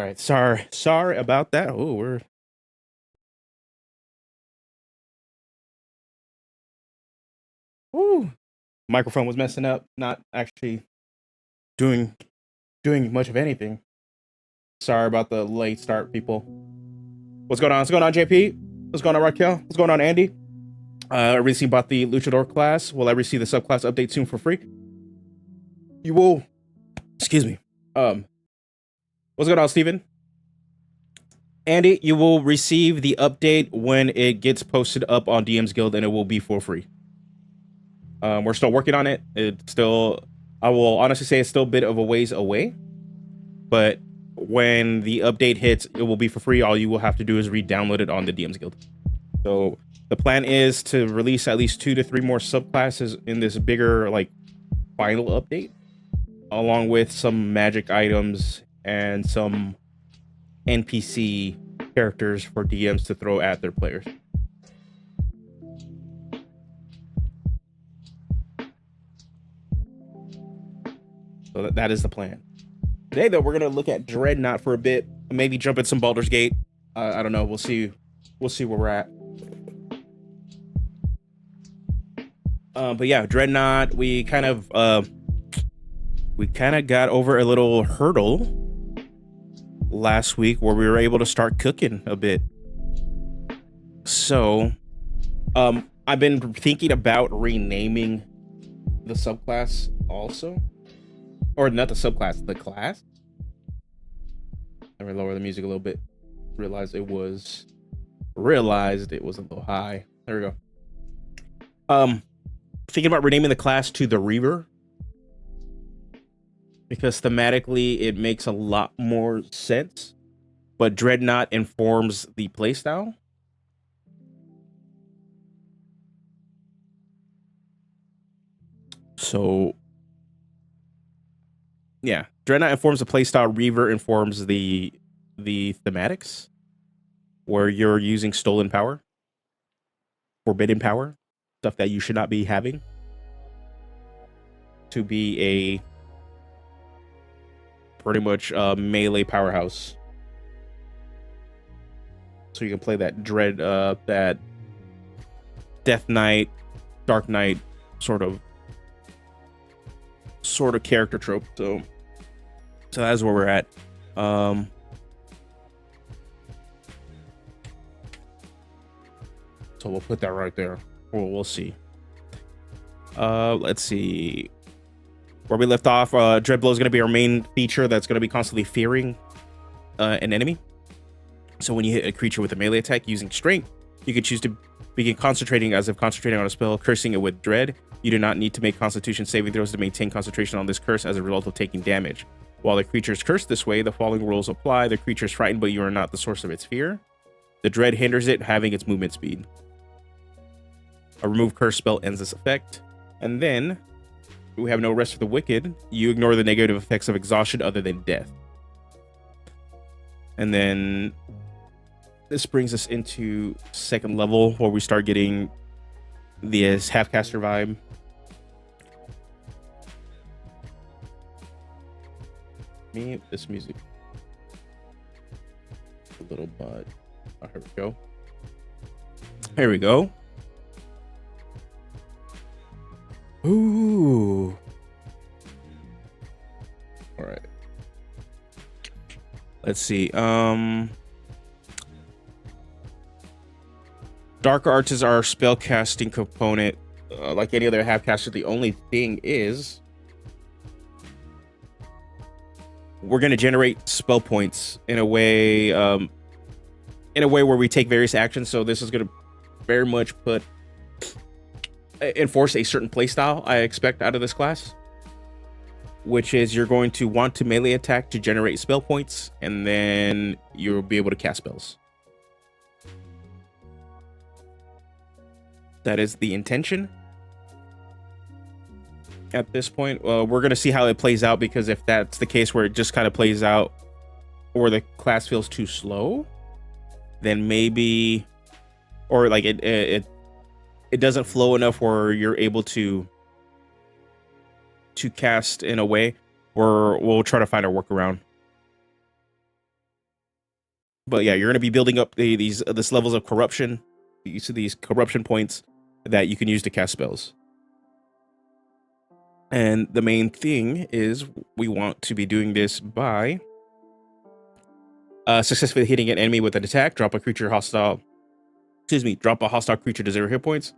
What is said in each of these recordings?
right. Sorry about that. Oh, we're Ooh. Microphone was messing up, not actually doing much of anything. Sorry about the late start, people. What's going on? What's going on, JP? What's going on, Raquel? What's going on, Andy? I recently bought the Luchador class. Will I receive the subclass update soon for free? You will. Excuse me. What's going on, Steven? Andy, you will receive the update when it gets posted up on DM's Guild, and it will be for free. We're still working on it. It's still, I will honestly say, it's still a bit of a ways away. But when the update hits, it will be for free. All you will have to do is re-download it on the DM's Guild. So the plan is to release at least 2 to 3 more subclasses in this bigger, like, final update, along with some magic items and some NPC characters for DMs to throw at their players. So that is the plan. Today, though, we're gonna look at Dreadnought for a bit, maybe jump at some Baldur's Gate. I don't know. We'll see where we're at. But yeah, Dreadnought. We kind of got over a little hurdle last week where we were able to start cooking a bit. So, I've been thinking about renaming the subclass also. Or not the subclass, the class. Let me lower the music a little bit. Realized it was a little high. There we go. Thinking about renaming the class to the Reaver, because thematically it makes a lot more sense. But Dreadnought informs the playstyle. So yeah, Dreadnought informs the playstyle. Reaver informs the thematics, where you're using stolen power, forbidden power, stuff that you should not be having, to be a pretty much melee powerhouse. So you can play that that Death Knight, Dark Knight sort of character trope. So that's where we're at. So we'll put that right there. We'll see. Let's see where we left off. Dreadblow is going to be our main feature that's going to be constantly fearing an enemy. So when you hit a creature with a melee attack using strength, you can choose to begin concentrating as if concentrating on a spell, cursing it with dread. You do not need to make constitution saving throws to maintain concentration on this curse as a result of taking damage. While the creature is cursed this way, the following rules apply. The creature is frightened, but you are not the source of its fear. The dread hinders it, having its movement speed. A remove curse spell ends this effect. And then we have no rest for the wicked. You ignore the negative effects of exhaustion other than death. And then this brings us into second level, where we start getting this half-caster vibe. Mute this music a little, but oh, here we go. Here we go. Ooh. All right. Let's see. Dark Arts is our spell casting component. Like any other half-caster, the only thing is we're going to generate spell points in a way where we take various actions. So this is going to very much enforce a certain playstyle I expect out of this class, which is you're going to want to melee attack to generate spell points, and then you'll be able to cast spells. That is the intention at this point. We're going to see how it plays out, because if that's the case where it just kind of plays out or the class feels too slow, then maybe, or like it doesn't flow enough where you're able to cast in a way, or we'll try to find a workaround. But yeah, you're going to be building up this levels of corruption. You see these corruption points that you can use to cast spells. And the main thing is we want to be doing this by successfully hitting an enemy with an attack, drop a hostile creature to 0 hit points,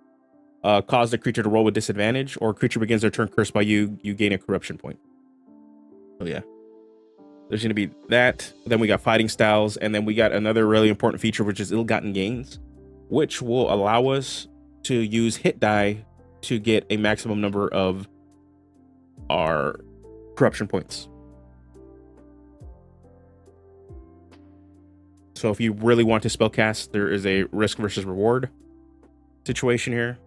cause the creature to roll with disadvantage, or creature begins their turn cursed by you, you gain a corruption point. So yeah, there's going to be that. Then we got fighting styles, and then we got another really important feature, which is ill-gotten gains, which will allow us to use hit die to get a maximum number of our corruption points. So if you really want to spellcast, there is a risk versus reward situation here.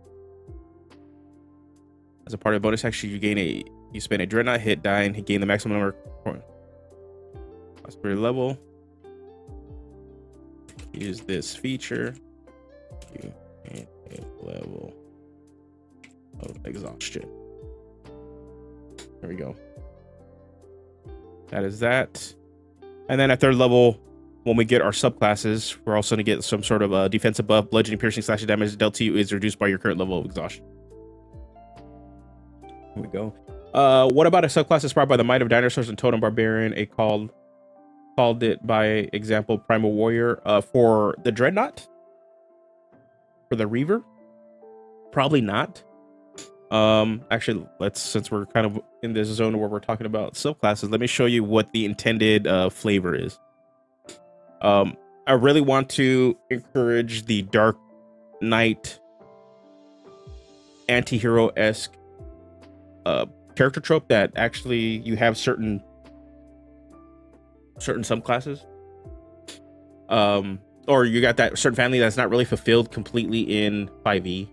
As a part of the bonus action, you spend a Dreadnought hit die and gain the maximum number of points. Spirit level. Use this feature. You gain a level of exhaustion. There we go. That is that. And then at 3rd level, when we get our subclasses, we're also going to get some sort of defensive buff. Bludgeoning, piercing, slashing damage dealt to you is reduced by your current level of exhaustion. Here we go. What about a subclass inspired by the might of dinosaurs and totem barbarian? Called it by example primal warrior. For the Dreadnought, for the Reaver, probably not. Actually, since we're kind of in this zone where we're talking about subclasses, let me show you what the intended flavor is. I really want to encourage the Dark Knight anti-hero-esque character trope that actually you have certain subclasses, or you got that certain family that's not really fulfilled completely in 5e.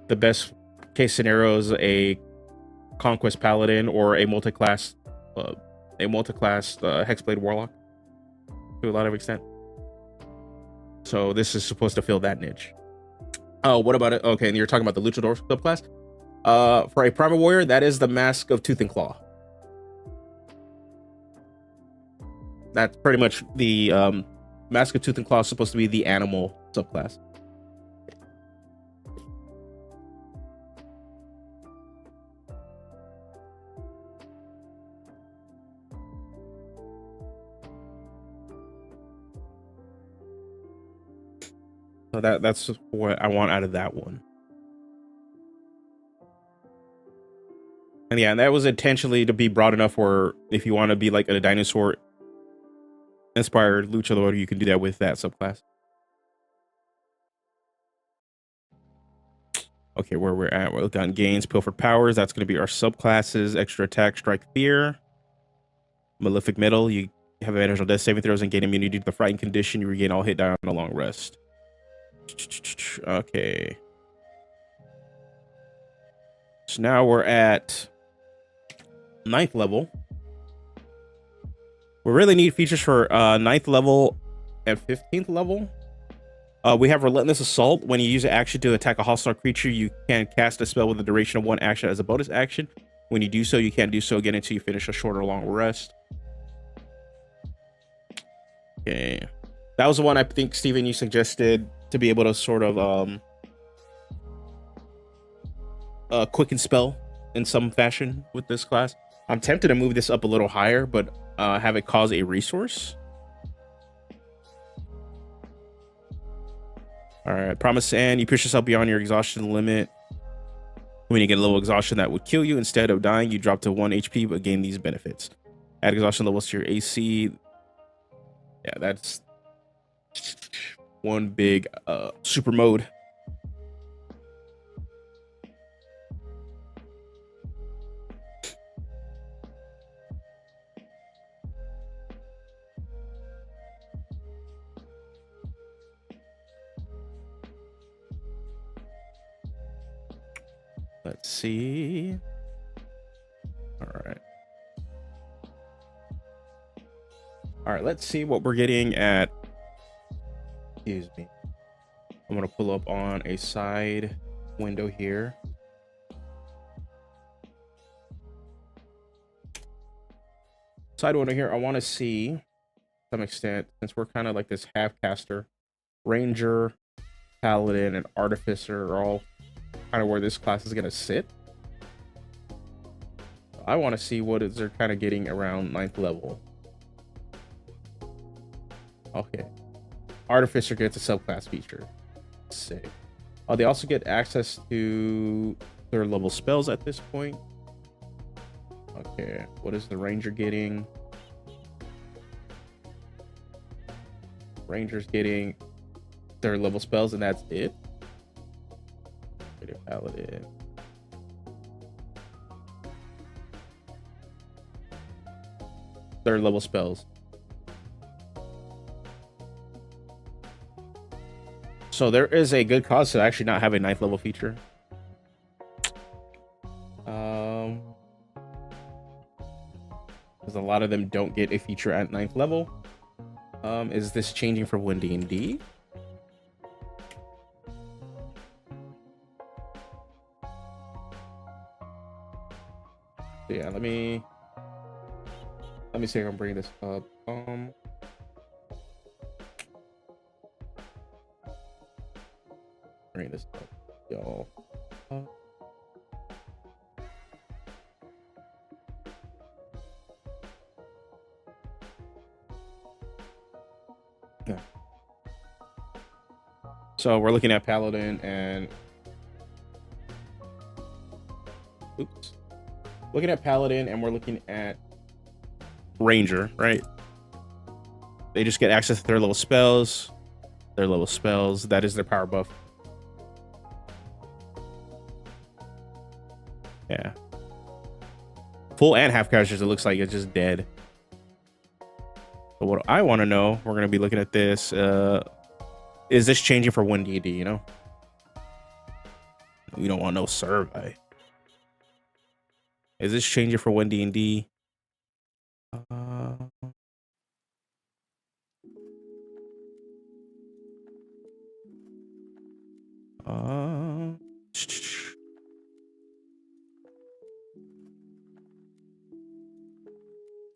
The best case scenario is a conquest paladin or a multi-class hexblade warlock to a lot of extent. So this is supposed to fill that niche. Oh, what about it? Okay, and you're talking about the Luchador subclass. For a primal warrior, that is the Mask of Tooth and Claw. That's pretty much the Mask of Tooth and Claw is supposed to be the animal subclass. So that's what I want out of that one. And yeah, and that was intentionally to be broad enough where if you want to be like a dinosaur inspired luchador, you can do that with that subclass. Okay, where we're at, we're looking on gains, pilfer powers. That's going to be our subclasses: extra attack, strike, fear, malefic metal. You have advantage on death saving throws and gain immunity to the frightened condition. You regain all hit die on a long rest. Okay. So now we're at 9th level. We really need features for 9th level and 15th level. We have Relentless Assault. When you use an action to attack a hostile creature, you can cast a spell with the duration of 1 action as a bonus action. When you do so, you can't do so again until you finish a short or long rest. Okay. That was the one I think, Steven, you suggested to be able to sort of quicken spell in some fashion with this class. I'm tempted to move this up a little higher, but have it cause a resource. All right, Promise Sand. You push yourself beyond your exhaustion limit. When you get a level of exhaustion that would kill you, instead of dying, you drop to 1 HP, but gain these benefits. Add exhaustion levels to your AC. Yeah, that's one big super mode. Let's see. All right, let's see what we're getting at. Excuse me. I'm going to pull up on a side window here. Side window here. I want to see some extent, since we're kind of like this half caster. Ranger, Paladin, and Artificer are all kind of where this class is gonna sit. I want to see what is they're kind of getting around 9th level. Okay, Artificer gets a subclass feature. Sick. Oh, they also get access to 3rd level spells at this point. Okay, what is the Ranger getting? Ranger's getting 3rd level spells, and that's it. Paladin. 3rd level spells. So there is a good cause to actually not have a 9th level feature. Because a lot of them don't get a feature at 9th level. Is this changing for 1D&D? Yeah, let me see if I can bring this up. Bring this up, y'all. Yeah. So we're looking at Paladin and oops. Looking at Paladin and we're looking at Ranger, right? They just get access to 3rd level spells. 3rd level spells, that is their power buff. Yeah. Full and half casters, it looks like it's just dead. But what I want to know, we're going to be looking at this. Is this changing for 1D&D, you know? We don't want no survey. Is this changing for 1D&D?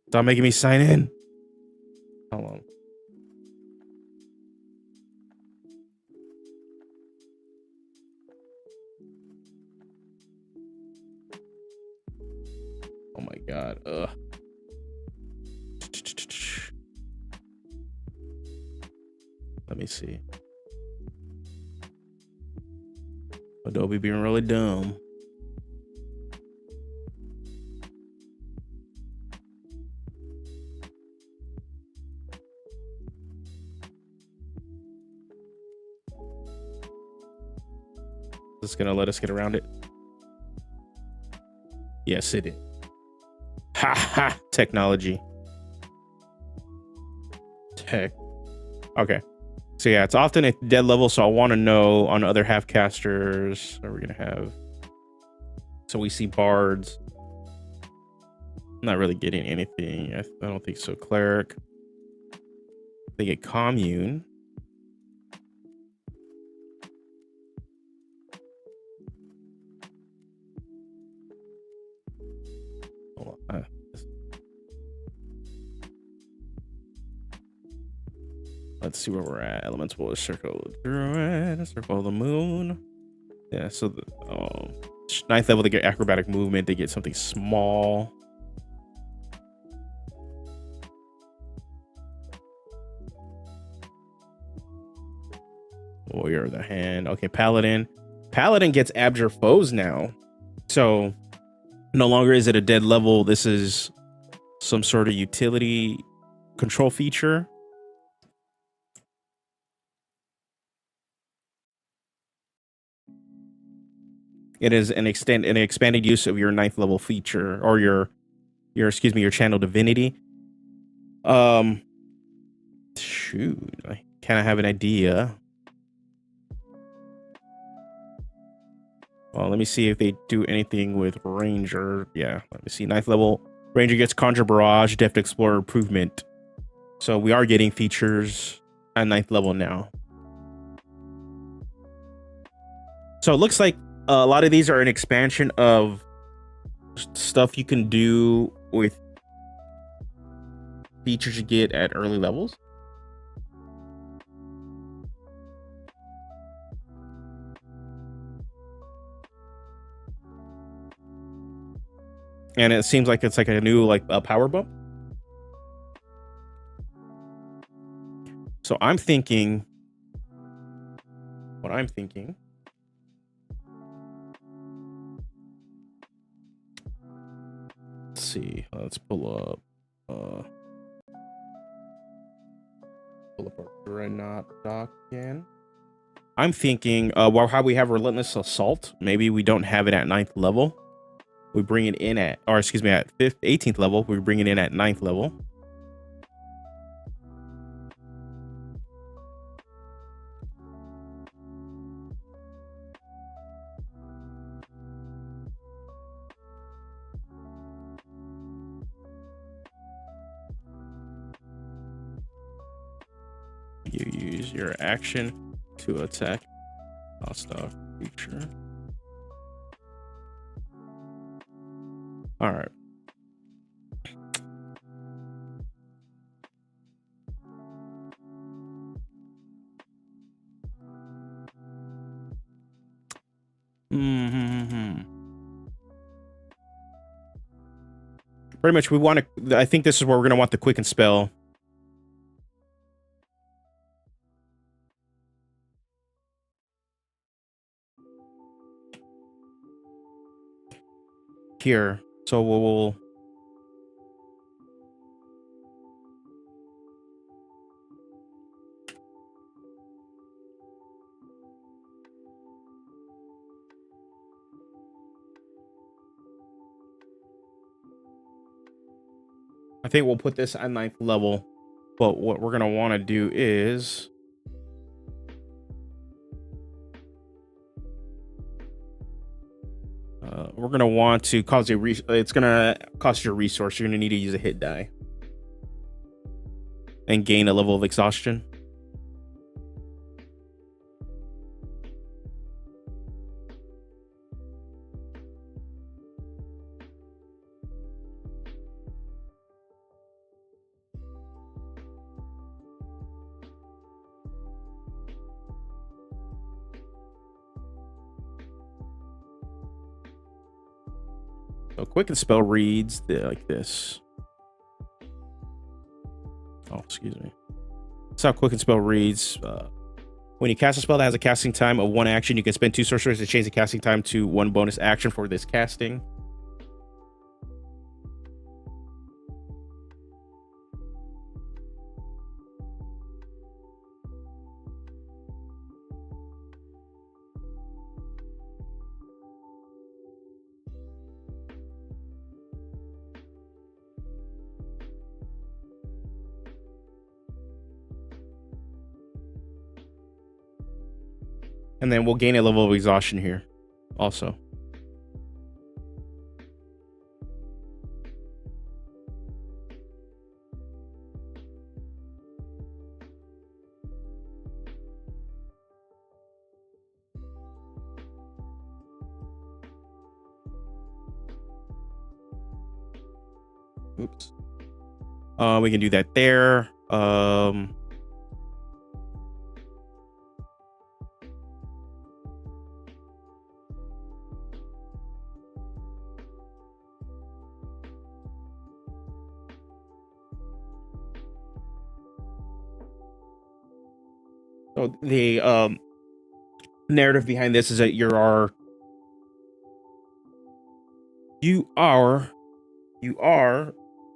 Stop making me sign in. Hold on. Oh my god. Let me see. Adobe being really dumb. Just gonna let us get around it. Yes, it is. Ha ha! Technology. Tech. Okay. So yeah, it's often at dead level, so I want to know on other half casters. What are we gonna have? So we see bards. I'm not really getting anything. I don't think so. Cleric. They get commune. Let's see where we're at. Elemental circle, druid, circle of the moon. Yeah, so the 9th level they get acrobatic movement. They get something small. Warrior of the hand. Okay, paladin. Paladin gets abjure foes now. So no longer is it a dead level. This is some sort of utility control feature. It is an expanded use of your 9th level feature, or your channel divinity. Shoot, I kind of have an idea. Well, let me see if they do anything with Ranger. Yeah, let me see. 9th level Ranger gets Conjure Barrage, Deft Explorer improvement. So we are getting features at 9th level now. So it looks like a lot of these are an expansion of stuff you can do with features you get at early levels. And it seems like it's like a new a power bump. So I'm thinking, let's see, let's pull up our Dreadnought dock again. I'm thinking, well, how we have Relentless Assault, maybe we don't have it at 9th level. We bring it in at, or excuse me, at 18th level. We bring it in at 9th level. You use your action to attack hostile creature. All right. Pretty much, we want to. I think this is where we're gonna want the quicken spell. Here, so we'll. I think we'll put this at 9th level, but what we're gonna want to do is we're gonna want to cause a it's gonna cost you a resource. You're gonna need to use a hit die and gain a level of exhaustion. So quicken spell reads like this. Oh, excuse me. That's how quicken spell reads. When you cast a spell that has a casting time of 1 action, you can spend 2 sorceries to change the casting time to 1 bonus action for this casting. And then we'll gain a level of exhaustion here also. Oops. We can do that there. So the narrative behind this is that you are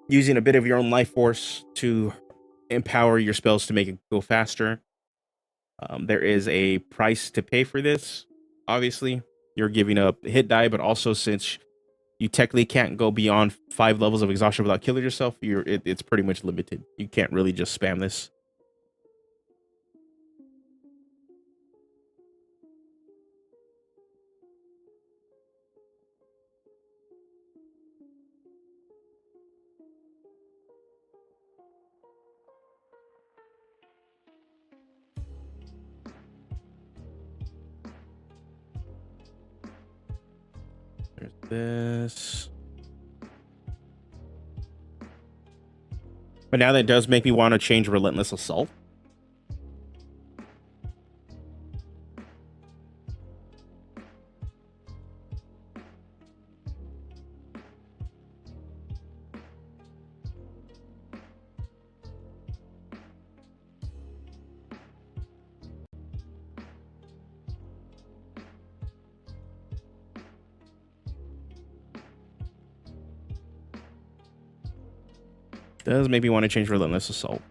using a bit of your own life force to empower your spells to make it go faster. There is a price to pay for this. Obviously, you're giving up hit die, but also since you technically can't go beyond 5 levels of exhaustion without killing yourself, it's pretty much limited. You can't really just spam this. There's this. But now that does make me want to change Relentless Assault. Does make me want to change Relentless Assault.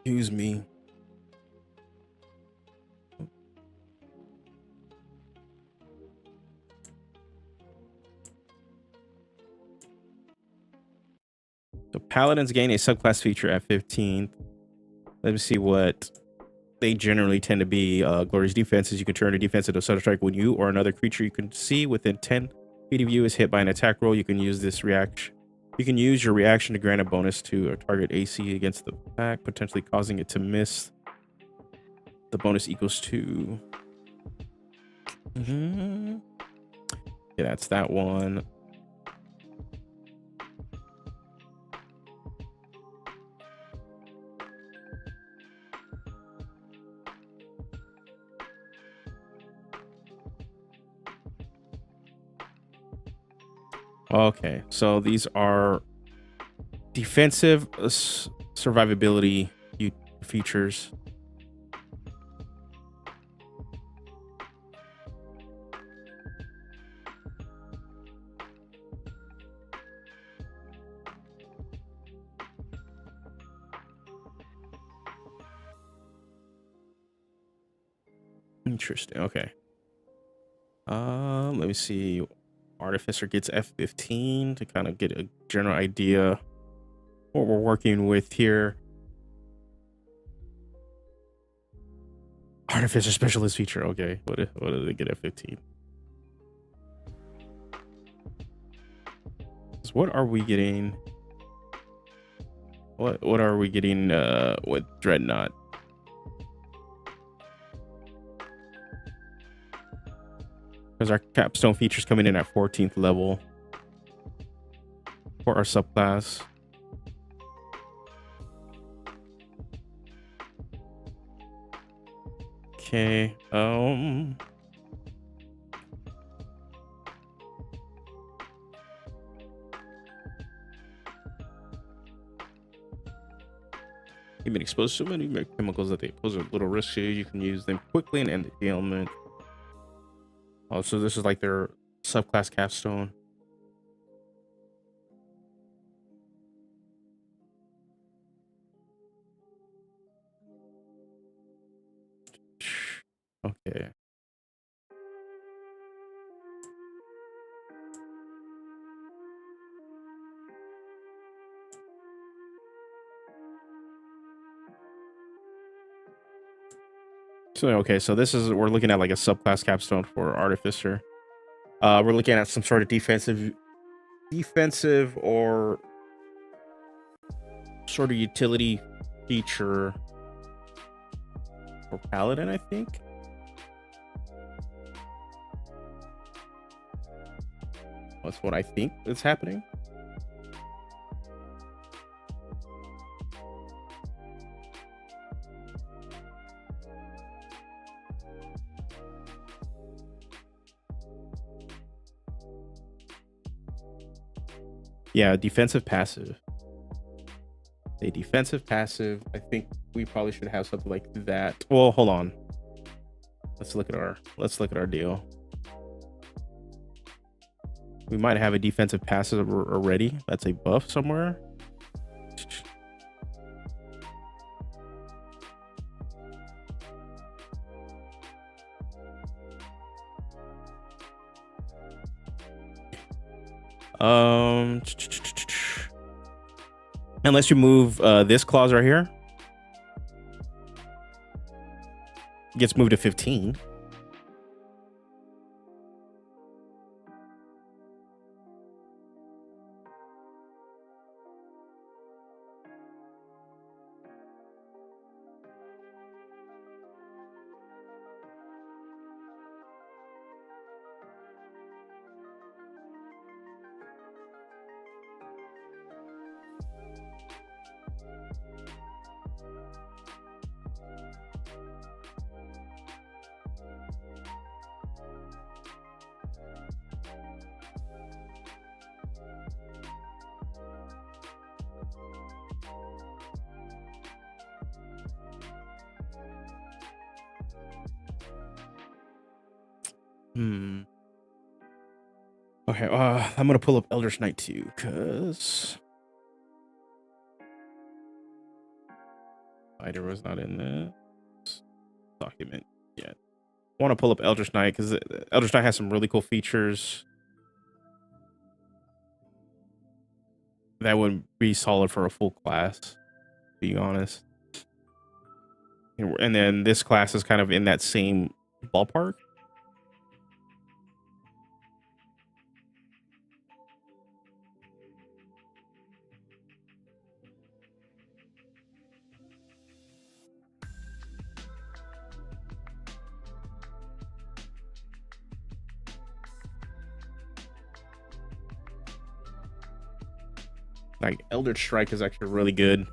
Excuse me. So Paladins gain a subclass feature at 15th. Let me see what they generally tend to be. Glorious defenses. You can turn a defense into Sudden Strike when you or another creature you can see within 10 feet of you is hit by an attack roll. You can use this reaction. You can use your reaction to grant a bonus to a target AC against the attack, potentially causing it to miss. The bonus equals to... Yeah, that's that one. Okay, so these are defensive survivability features. Interesting. Okay. Let me see. Artificer gets F15 to kind of get a general idea what we're working with here. Artificer specialist feature. Okay, what do they get F15? So what are we getting? What are we getting with Dreadnought? Because our capstone features coming in at 14th level for our subclass. Okay. You've been exposed to so many chemicals that they pose a little risk to you. You can use them quickly and end the ailment. Oh, so this is like their subclass capstone. Okay. So okay, so this is we're looking at like a subclass capstone for Artificer. We're looking at some sort of defensive or sort of utility feature for Paladin, I think. That's what I think is happening. Yeah, defensive passive. A defensive passive. I think we probably should have something like that. Well, hold on. Let's look at our deal. We might have a defensive passive already. That's a buff somewhere. Unless you move this clause right here, it gets moved to 15. Okay, I'm gonna pull up Eldritch Knight too, because Spider was not in this document yet. I want to pull up Eldritch Knight because Eldritch Knight has some really cool features that would be solid for a full class, being honest. And then this class is kind of in that same ballpark. Like Eldritch Strike is actually a really good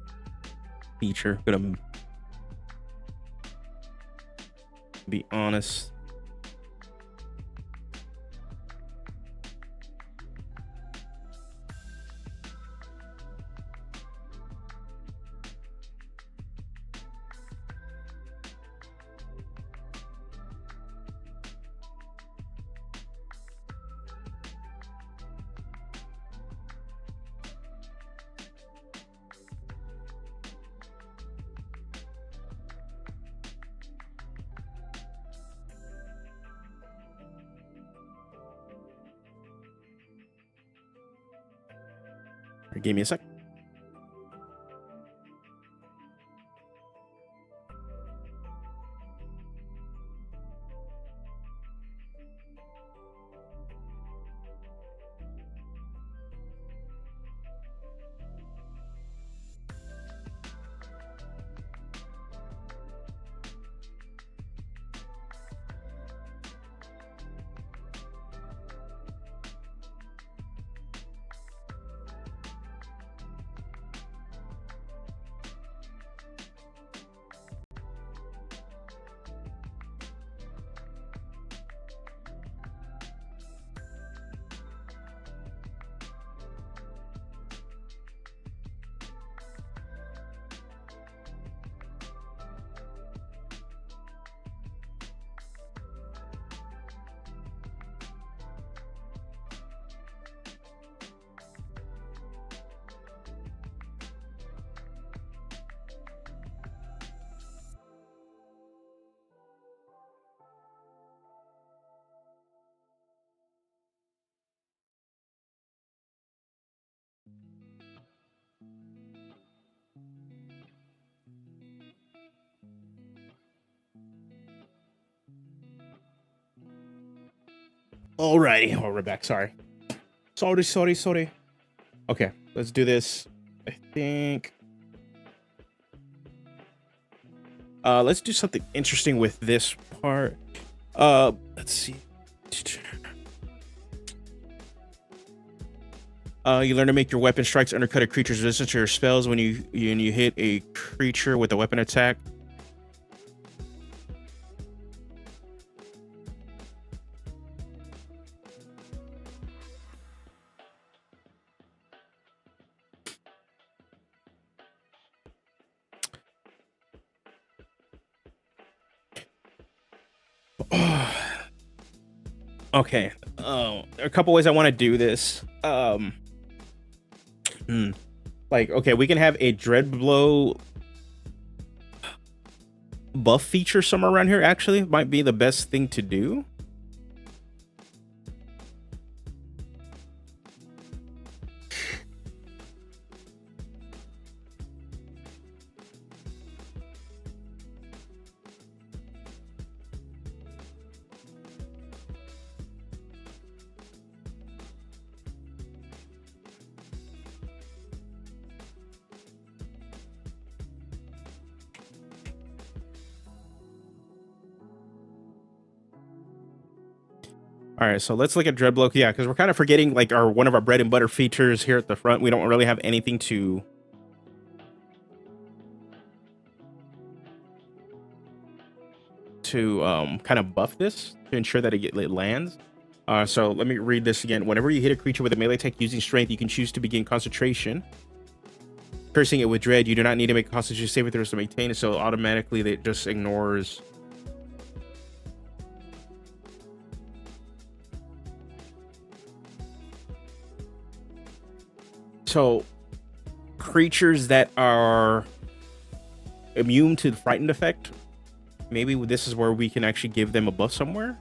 feature. Gonna be honest. Give me a sec. Alrighty, oh, we're back. Sorry. Okay, let's do this. I think. Let's do something interesting with this part. Let's see. You learn to make your weapon strikes undercut a creature's resistance to your spells when you hit a creature with a weapon attack. Okay. A couple ways I want to do this. Like, okay, we can have a Dread Blow buff feature somewhere around here. Actually, might be the best thing to do. All right, so let's look at Dreadblow. Yeah, because we're kind of forgetting like one of our bread and butter features here at the front. We don't really have anything to kind of buff this to ensure that it lands. So let me read this again. Whenever you hit a creature with a melee attack using strength, you can choose to begin concentration. Cursing it with dread, you do not need to make a constitution saving throws to maintain it, so automatically it just ignores So creatures that are immune to the frightened effect, maybe this is where we can actually give them a buff somewhere.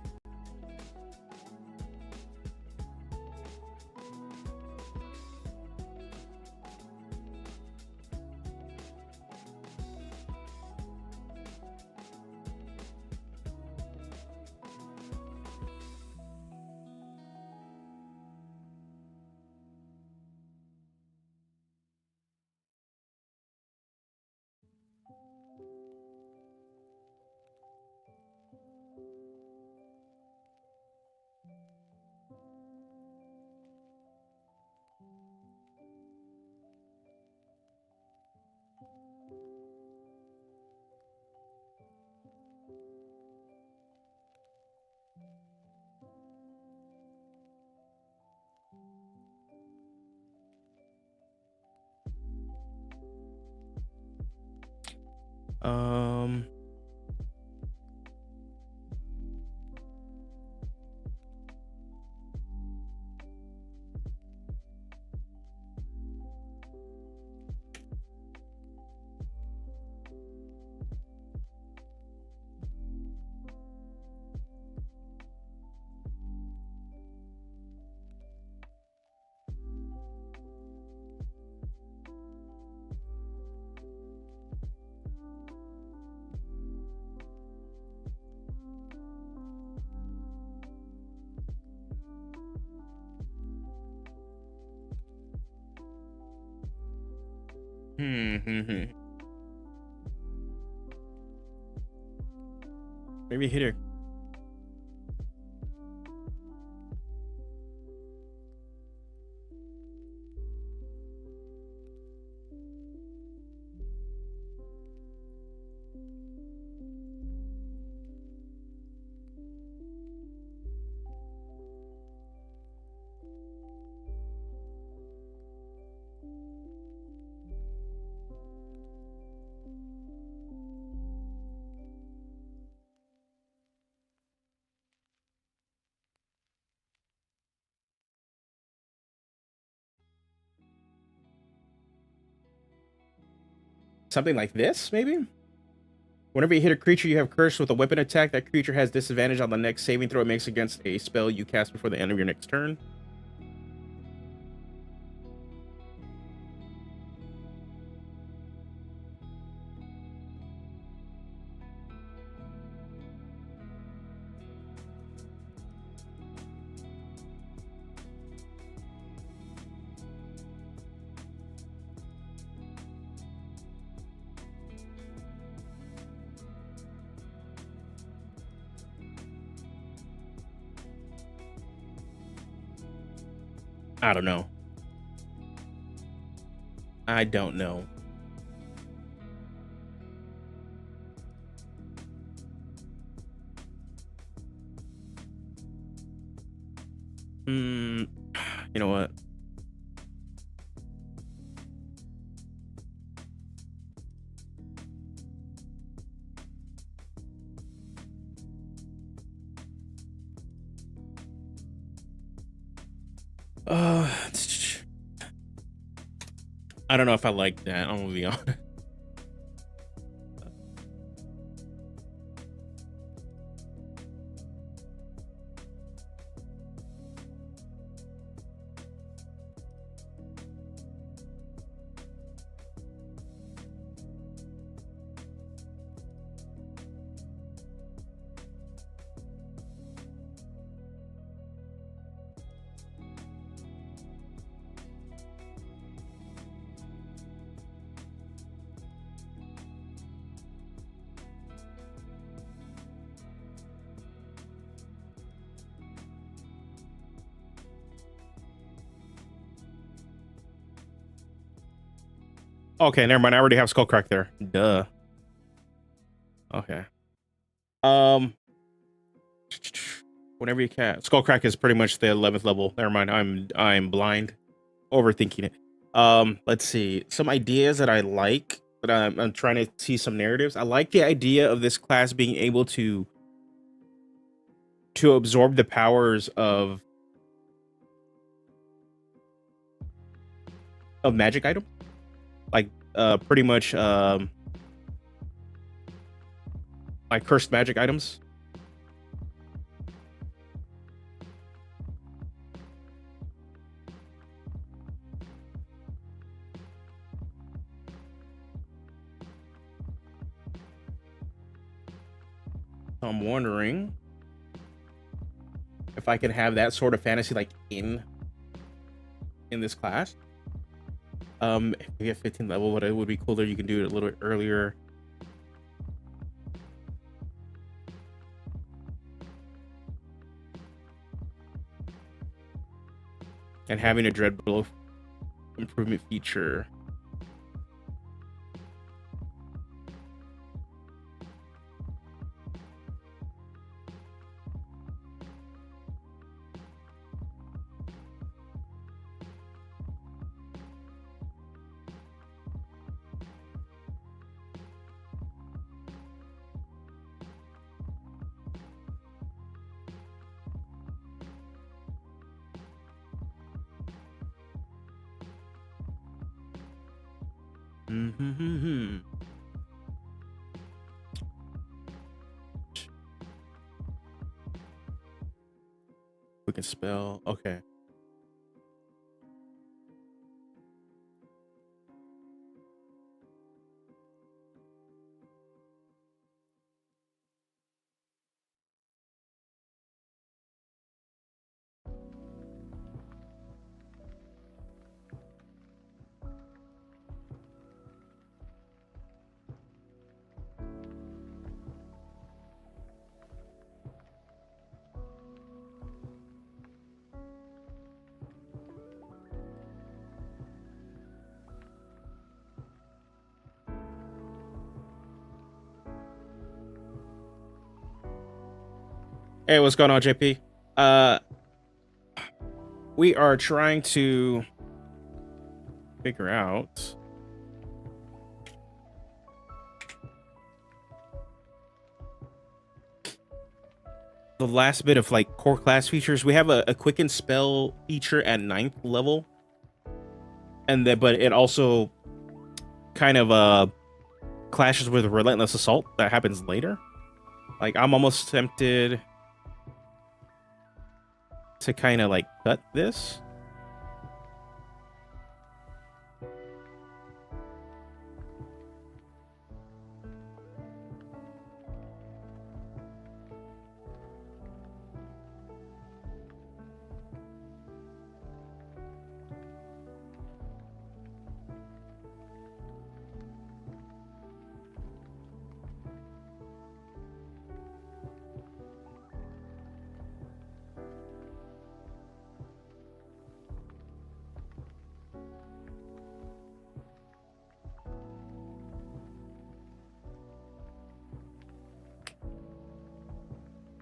Um, Maybe hit her. Something like this, maybe? Whenever you hit a creature you have cursed with a weapon attack, that creature has disadvantage on the next saving throw it makes against a spell you cast before the end of your next turn. I don't know. I don't know. You know what? I don't know if I like that. I'm gonna be honest. Okay, never mind. I already have Skullcrack there. Duh. Okay. Whenever you can, Skullcrack is pretty much the 11th level. Never mind. I'm blind, overthinking it. Let's see. Some ideas that I like, but I'm trying to see some narratives. I like the idea of this class being able to absorb the powers of of magic item, like pretty much like cursed magic items. I'm wondering if I could have that sort of fantasy like in this class. If we get 15 level, but it would be cooler. You can do it a little bit earlier. And having a dread blow improvement feature. Mm-hmm. We can spell. Okay. Hey, what's going on, JP? We are trying to figure out the last bit of like core class features. We have a quicken spell feature at 9th level, and then but it also kind of clashes with relentless assault that happens later. Like I'm almost tempted to kind of like cut this.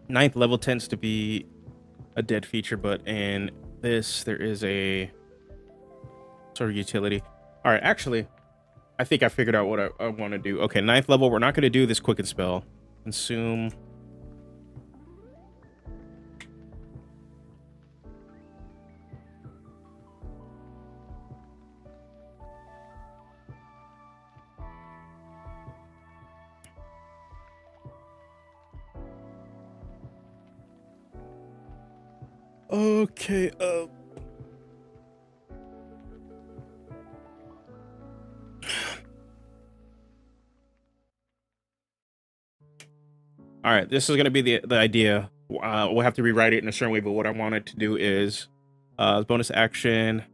Ninth level tends to be a dead feature, but in this there is a sort of utility. All right, actually, I think I figured out what I want to do. Okay, 9th level, we're not going to do this quicken spell. Consume. Okay, all right, this is going to be the idea. We'll have to rewrite it in a certain way, but what I wanted to do is bonus action.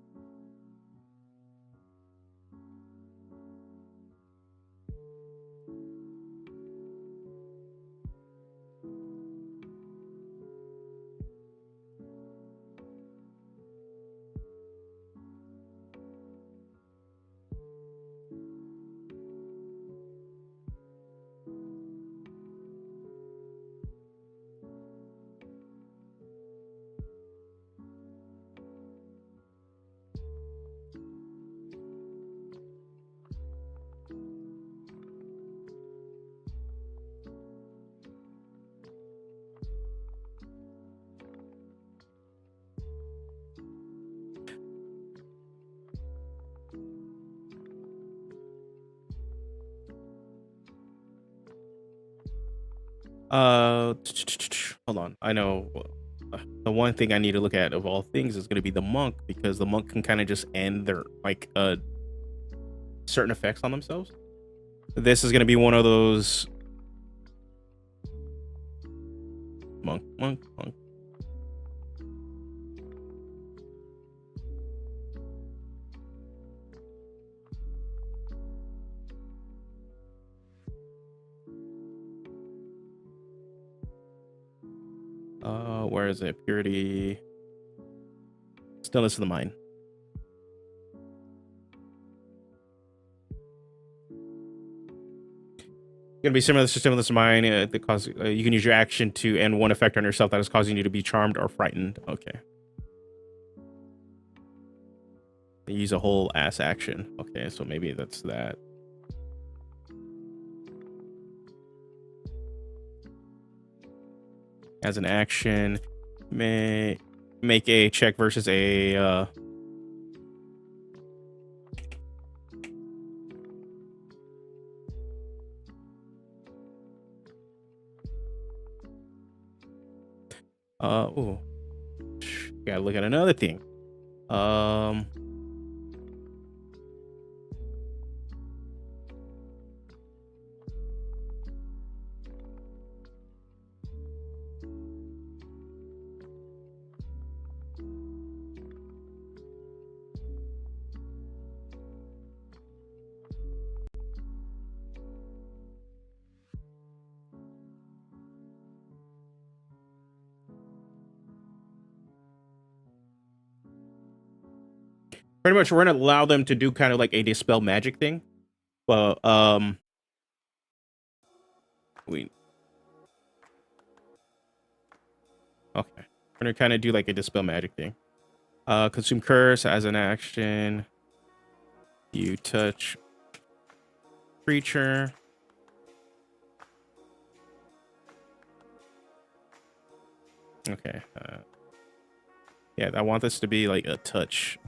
Hold on. I know the one thing I need to look at of all things is going to be the monk, because the monk can kind of just end their certain effects on themselves. This is going to be one of those monk. Where is it? Purity. Stillness of the mind. Gonna be similar to stillness of mind. That cause you can use your action to end one effect on yourself that is causing you to be charmed or frightened. Okay. They use a whole ass action. Okay, so maybe that's that. As an action, may make a check versus a oh, gotta look at another thing. Pretty much, we're gonna allow them to do kind of like a dispel magic thing, but we okay. We're gonna kind of do like a dispel magic thing. Consume curse as an action. You touch creature. Okay. Yeah, I want this to be like a touch.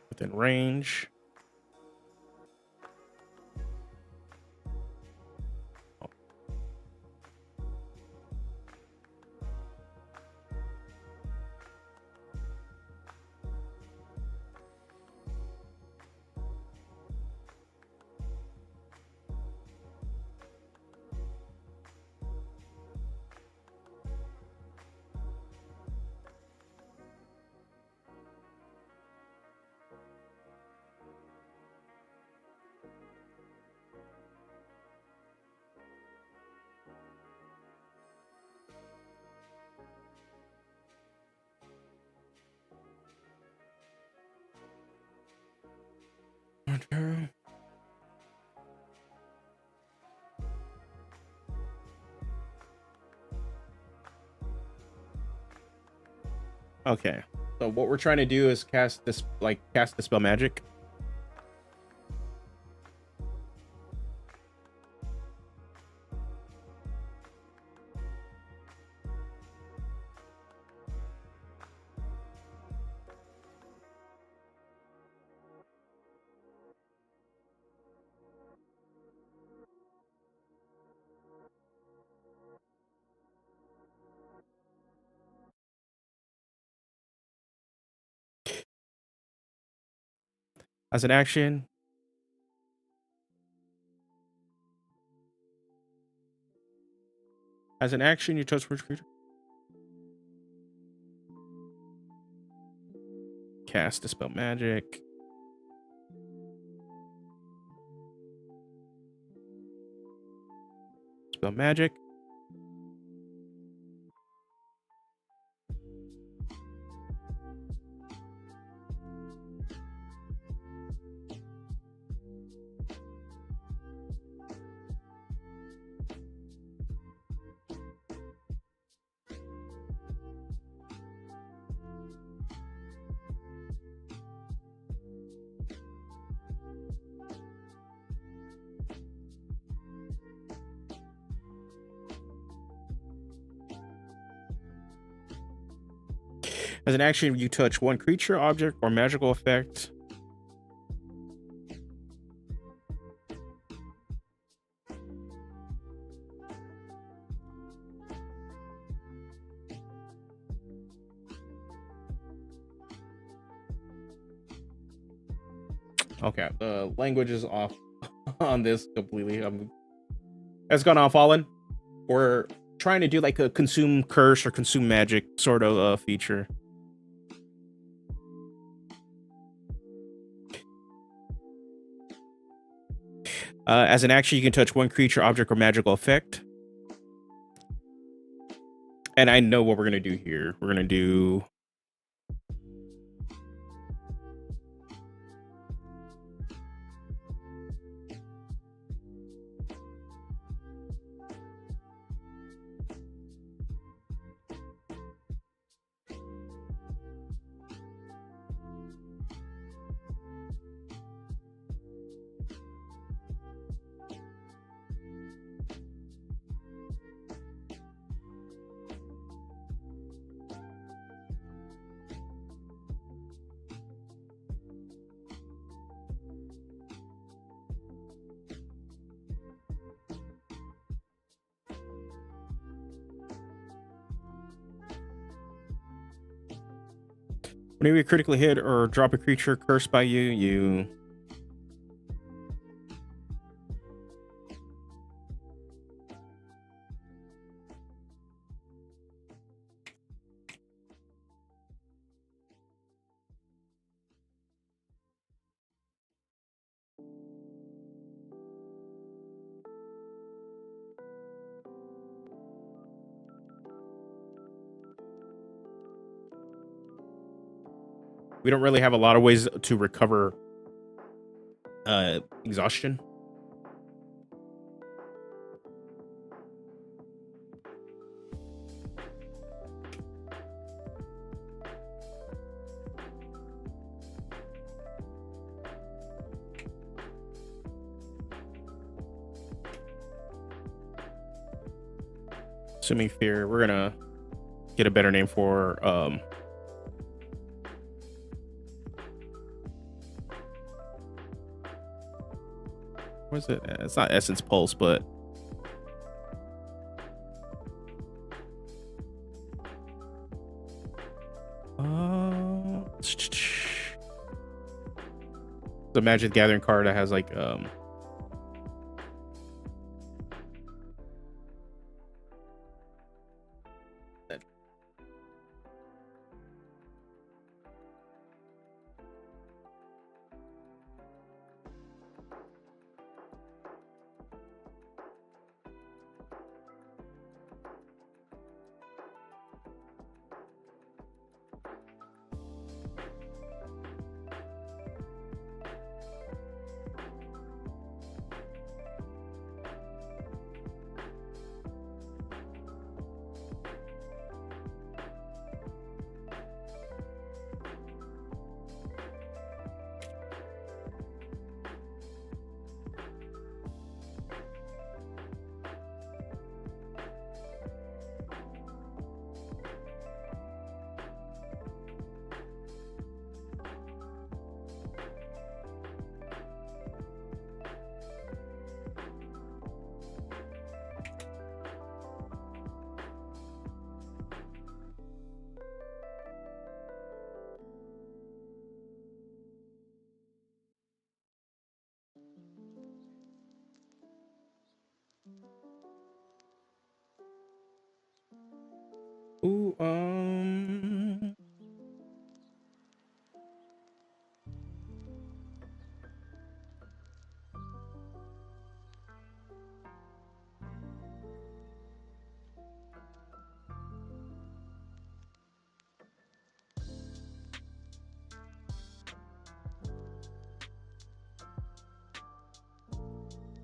Within range. Okay, so what we're trying to do is cast dispel magic. As an action, you touch which creature? Cast dispel magic. Spell magic. As an action, you touch one creature, object, or magical effect. Okay, the language is off on this completely. It's gone off, Fallen. We're trying to do like a consume curse or consume magic sort of feature. As an action, you can touch one creature, object, or magical effect. And I know what we're gonna do here. We're gonna do whenever you critically hit or drop a creature cursed by you, you we don't really have a lot of ways to recover exhaustion. Assuming fear, we're gonna get a better name for what is it? It's not Essence Pulse, but the Magic Gathering card that has like ooh,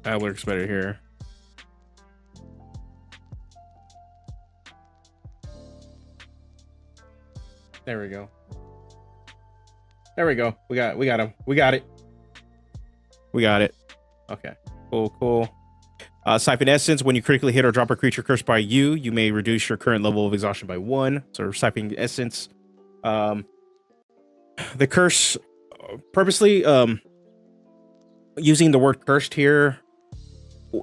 that works better here. There we go. There we go. We got him. We got it. We got it. Okay. Cool. Siphon Essence. When you critically hit or drop a creature cursed by you, you may reduce your current level of exhaustion by 1. So Siphon Essence. The curse, purposely using the word cursed here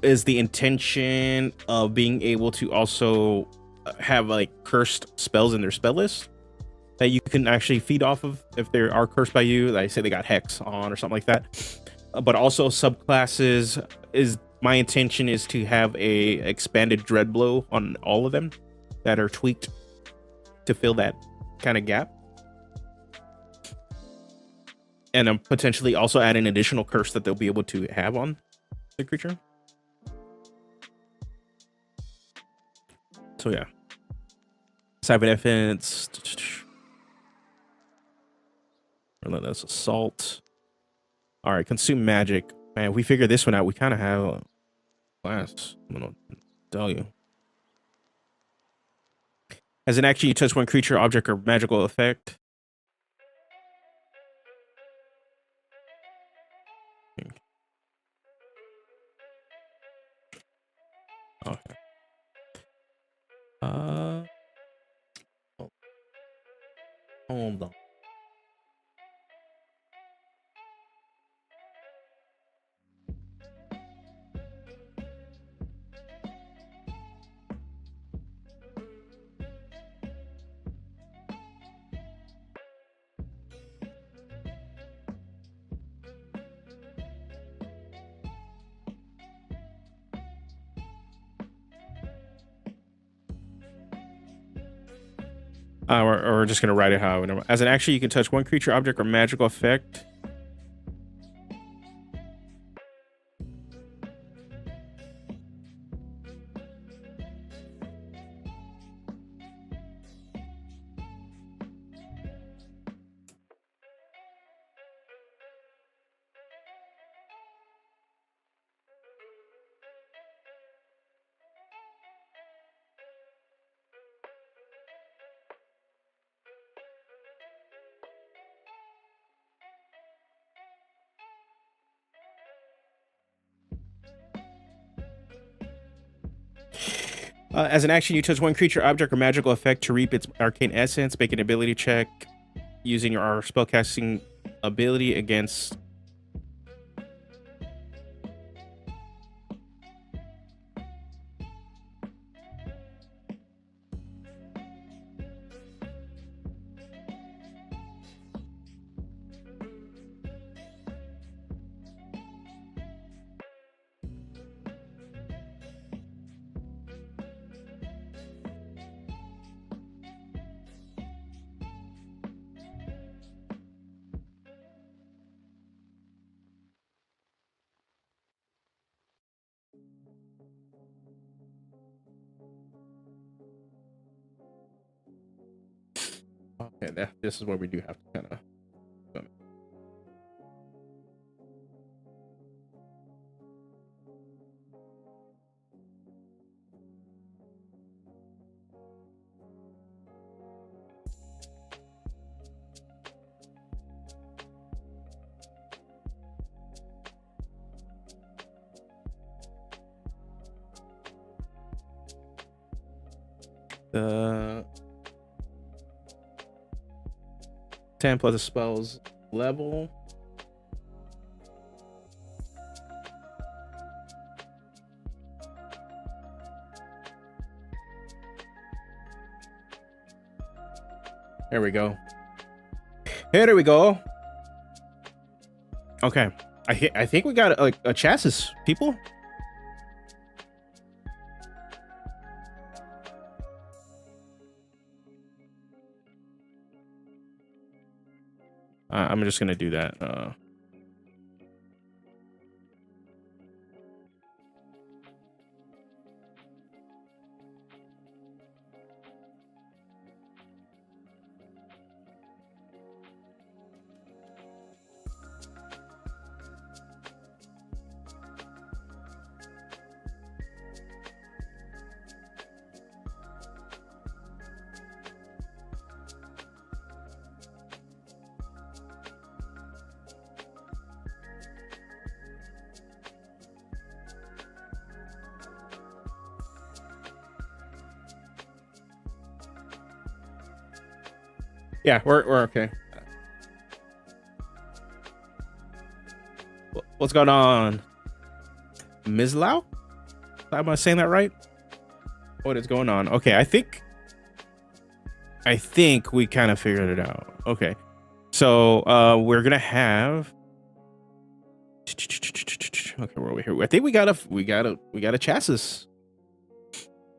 is the intention of being able to also have like cursed spells in their spell list that you can actually feed off of if they are cursed by you. Like say they got hex on or something like that. But also subclasses is my intention is to have a expanded dread blow on all of them that are tweaked to fill that kind of gap. And I'm potentially also add an additional curse that they'll be able to have on the creature. So yeah. Cyber defense. Relentless assault. All right, consume magic. Man, if we figure this one out, we kind of have a class. I'm gonna tell you. As an action, you touch one creature, object, or magical effect. Okay. Hold on. Or we're just gonna write it however. As an action, you can touch one creature, object, or magical effect. As an action, you touch one creature, object, or magical effect to reap its arcane essence. Make an ability check using your spellcasting ability against. Okay, this is where we do have to kind of. The 10 plus the spells level. There we go. Here we go. Okay, I think we got a chassis, people. I'm just gonna do that. Yeah, we're okay. What's going on, Mizlau? Am I saying that right? What is going on? Okay, I think we kind of figured it out. Okay, so we're gonna have. Okay, where are we here? I think we got a chassis.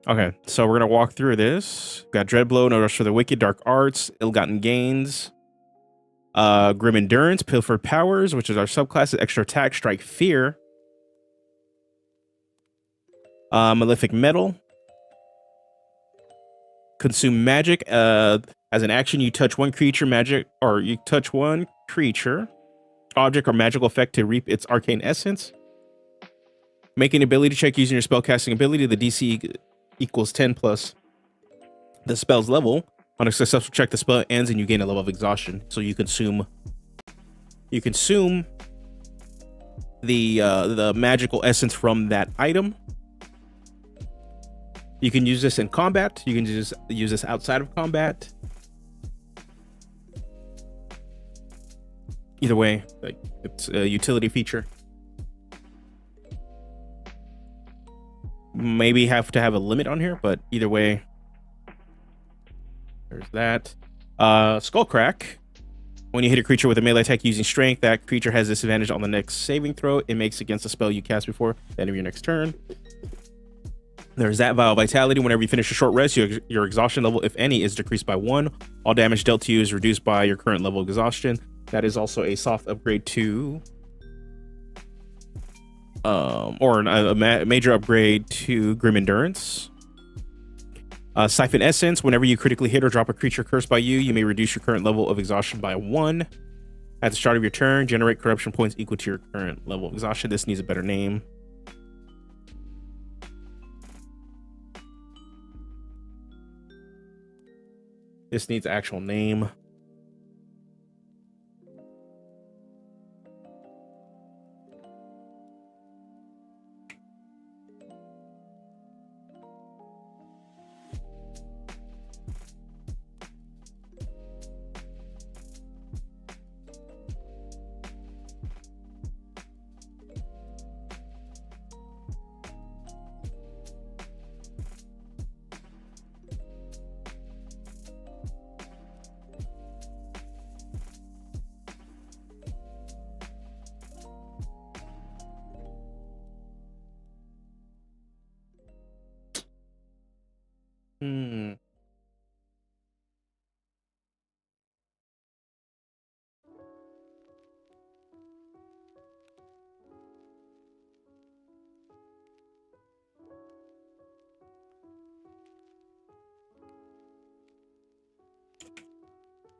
Okay, so we're gonna walk through this. Got Dreadblow, No Rush for the Wicked, Dark Arts, Ill-Gotten Gains, Grim Endurance, Pilfered Powers, which is our subclass, Extra Attack, Strike Fear, Malefic Metal, Consume Magic. As an action, you touch one creature, object, or magical effect to reap its arcane essence. Make an ability check using your spellcasting ability. The DC equals 10 plus the spell's level. On a successful check, the spell ends and you gain a level of exhaustion. So you consume the magical essence from that item. You can use this in combat. You can use this outside of combat. Either way, like, it's a utility feature. Maybe have to have a limit on here, but either way, there's that. Skullcrack. When you hit a creature with a melee attack using strength, that creature has disadvantage on the next saving throw it makes against a spell you cast before the end of your next turn. There's that. Vial Vitality. Whenever you finish a short rest, your exhaustion level, if any, is decreased by 1. All damage dealt to you is reduced by your current level of exhaustion. That is also a soft upgrade to, or a major upgrade to Grim Endurance. Siphon Essence. Whenever you critically hit or drop a creature cursed by you, you may reduce your current level of exhaustion by 1. At the start of your turn, generate corruption points equal to your current level of exhaustion. This needs a better name. This needs an actual name.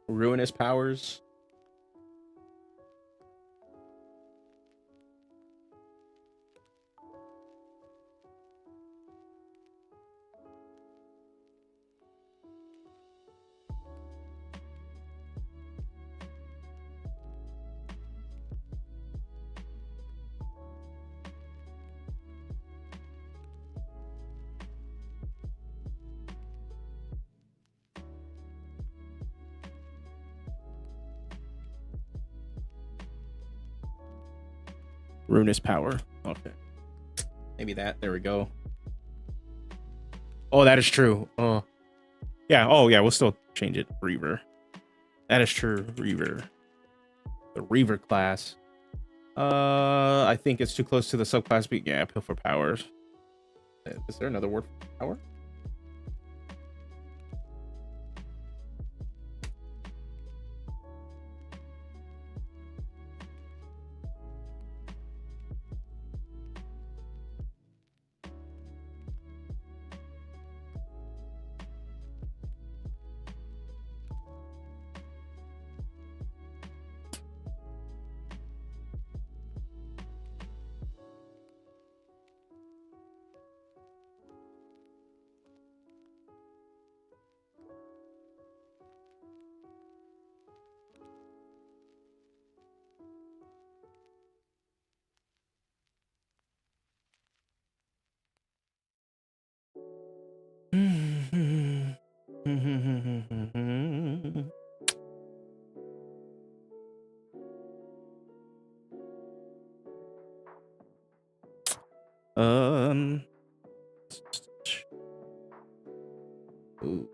Ruinous Powers. Ruinous Power. Okay. Maybe that. There we go. Oh, that is true. Oh, yeah. Oh, yeah. We'll still change it. Reaver. That is true. Reaver. The Reaver class. I think it's too close to the subclass. But yeah, Pilfer Powers. Is there another word for power? Um. Ooh.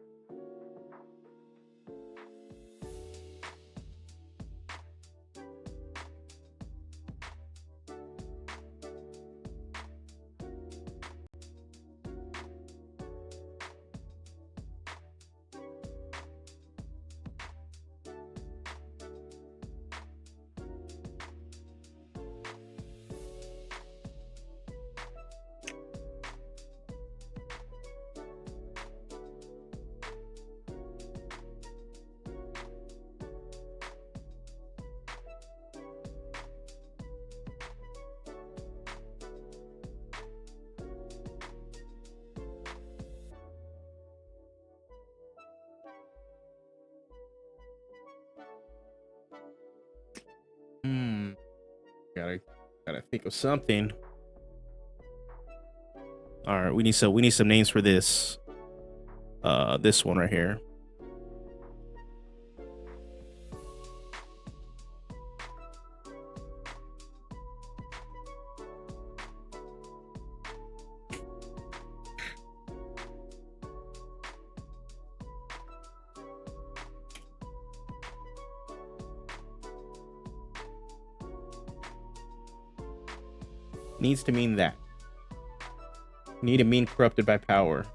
Hmm. Gotta think of something. All right, we need some names for this. This one right here. Needs to mean that. Need to mean corrupted by power.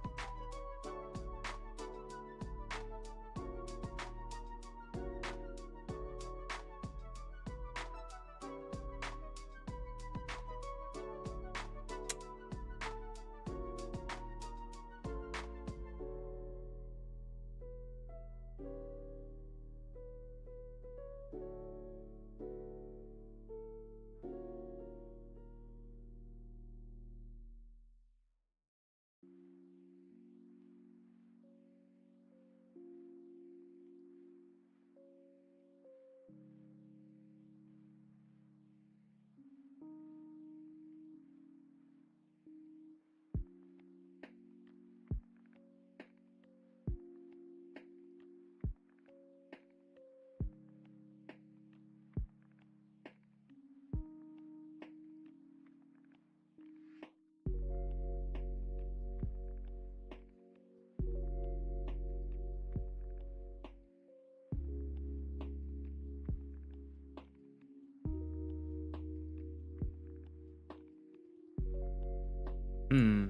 Hmm.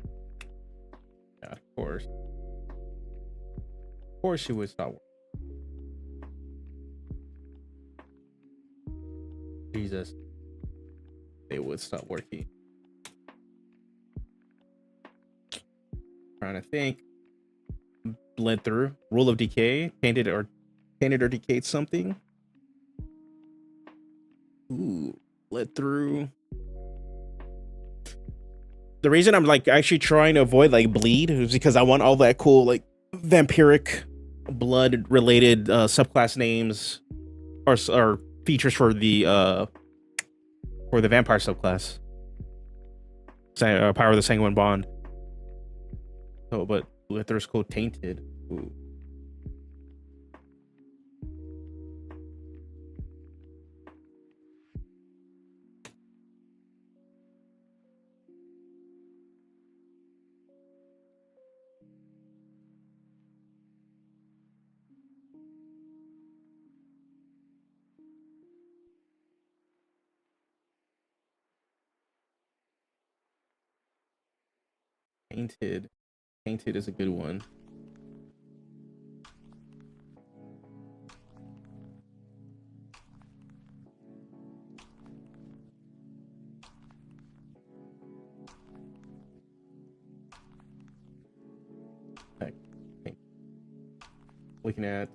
Yeah, of course. Of course, she would stop. Jesus, they would stop working. Trying to think. Bled through. Rule of decay. Tainted or decayed something. Ooh, bled through. The reason I'm like actually trying to avoid like bleed is because I want all that cool like vampiric blood related subclass names or features for the vampire subclass. Power of the Sanguine Bond. Oh, but Lither's code tainted. Ooh. Tainted. Tainted is a good one. Okay. Looking at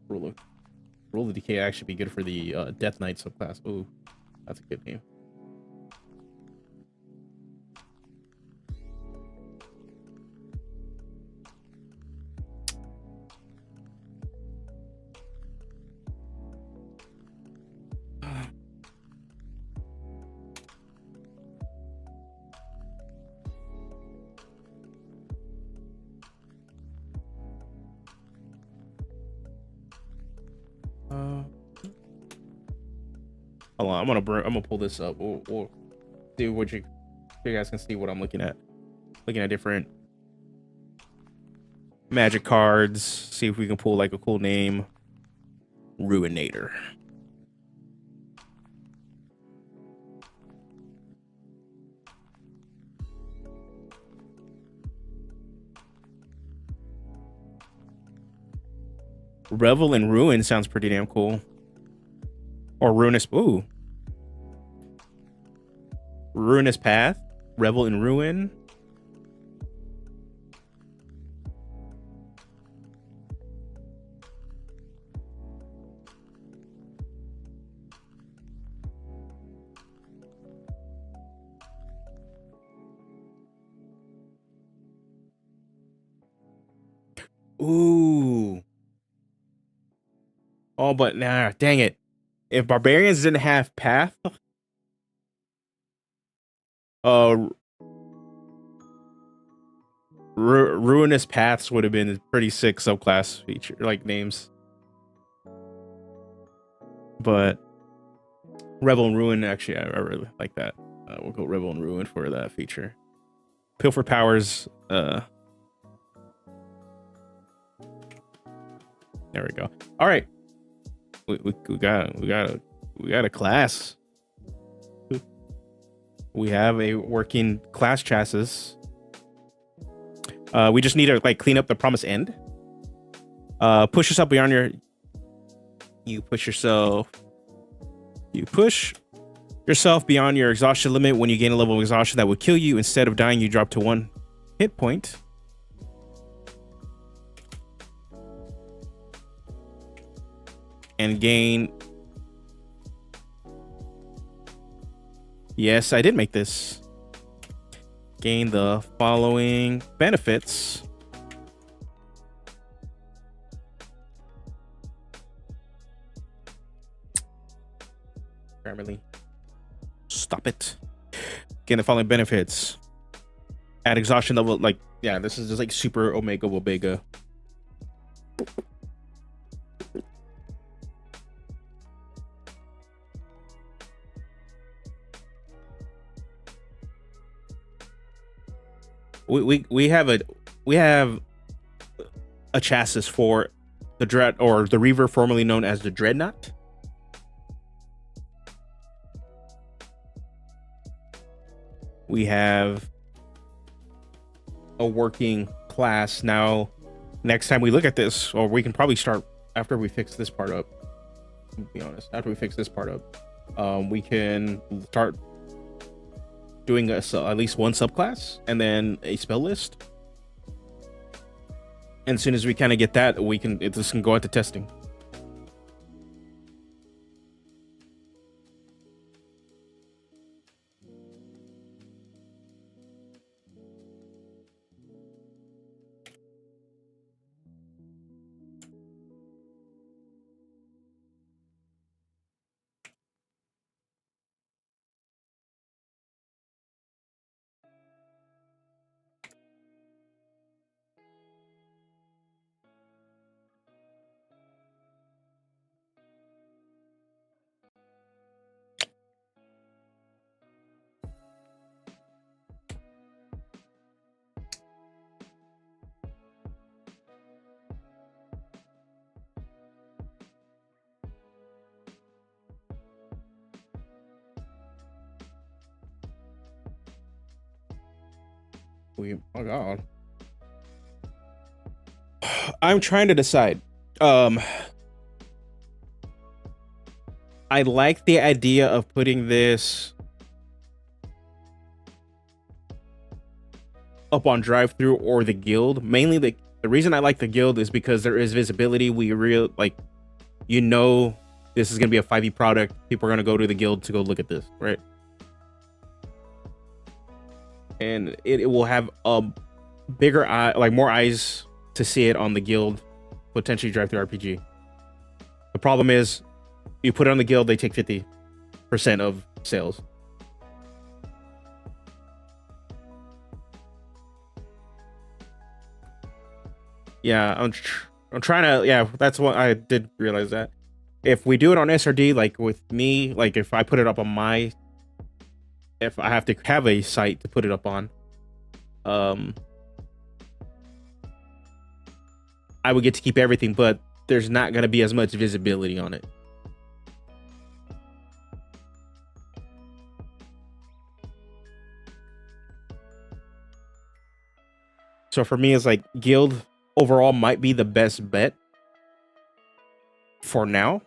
Rule of Decay actually be good for the Death Knight subclass. Ooh, that's a good name. Hold on, I'm gonna pull this up. We'll see what you guys can see what I'm looking at. Looking at different magic cards. See if we can pull like a cool name. Ruinator. Revel in Ruin sounds pretty damn cool. Or Ruinous. Ooh. Ruinous Path. Revel in Ruin. Ooh. Oh, but nah, dang it. If barbarians didn't have path, ruinous paths would have been a pretty sick subclass feature, like names. But Revel and Ruin, actually, I really like that. We'll go Revel and Ruin for that feature. Pilfer powers. There we go. All right. We got a class. We have a working class chassis. We just need to like clean up the promised end. Push yourself beyond your. You push yourself beyond your exhaustion limit. When you gain a level of exhaustion that would kill you, instead of dying, you drop to 1 hit point. And gain. Yes, I did make this. Gain the following benefits. Grammarly. Stop it. Gain the following benefits. At exhaustion level, like, yeah, this is just like super Omega Wobega. We have a chassis for the the Reaver, formerly known as the Dreadnought. We have a working class now. Next time we look at this, or we can probably start after we fix this part up. To be honest, after we fix this part up, we can start doing at least one subclass and then a spell list. And as soon as we kind of get that, this can go into testing. Oh god. I'm trying to decide. I like the idea of putting this up on drive-through or the guild. Mainly the reason I like the guild is because there is visibility. This is gonna be a 5e product. People are gonna go to the guild to go look at this, right? And it will have a bigger eye, like more eyes to see it on the guild, potentially drive-through RPG. The problem is, you put it on the guild, they take 50% of sales. Yeah, I'm trying to. Yeah, that's what I did realize that. If we do it on SRD, like with me, like if I put it up on my if I have to have a site to put it up on, I would get to keep everything, but there's not going to be as much visibility on it. So for me, it's like guild overall might be the best bet for now.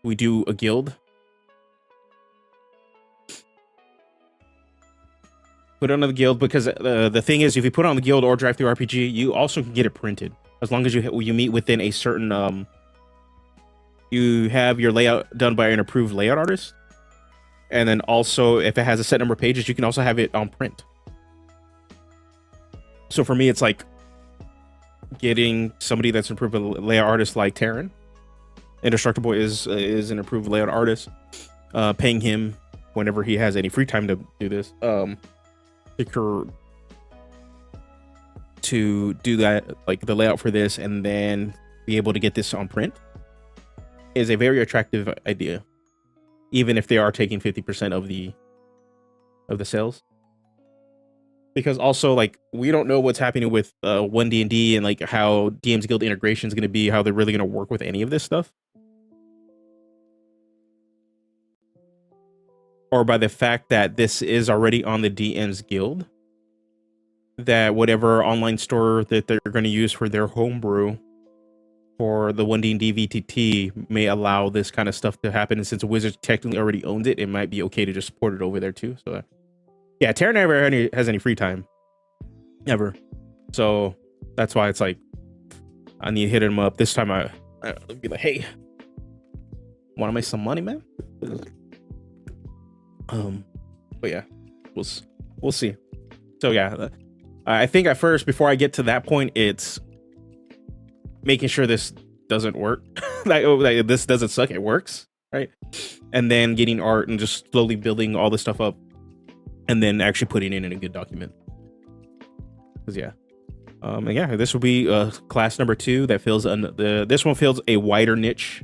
We do a guild. Put it on the guild, because the thing is, if you put it on the guild or drive through RPG, you also can get it printed as long as you meet within a certain you have your layout done by an approved layout artist, and then also if it has a set number of pages, you can also have it on print. So for me, it's like getting somebody that's an approved layout artist like Terran. Indestructible is an approved layout artist. Paying him whenever he has any free time to do this. To do that, like the layout for this, and then be able to get this on print is a very attractive idea, even if they are taking 50% of the sales. Because also, like, we don't know what's happening with 1D&D and like how DM's Guild integration is going to be, how they're really going to work with any of this stuff, or by the fact that this is already on the DM's Guild, that whatever online store that they're going to use for their homebrew for the 1D&D VTT may allow this kind of stuff to happen. And since Wizards technically already owns it, it might be okay to just port it over there too. So yeah, Terra never has any free time ever. So that's why it's like, I need to hit him up. This time I'll be like, hey, want to make some money, man? But yeah, we'll see. So yeah, I think at first, before I get to that point, it's making sure this doesn't work. like this doesn't suck, it works, right? And then getting art and just slowly building all this stuff up, and then actually putting it in a good document. Because yeah, and yeah, this will be class number 2 that fills this one fills a wider niche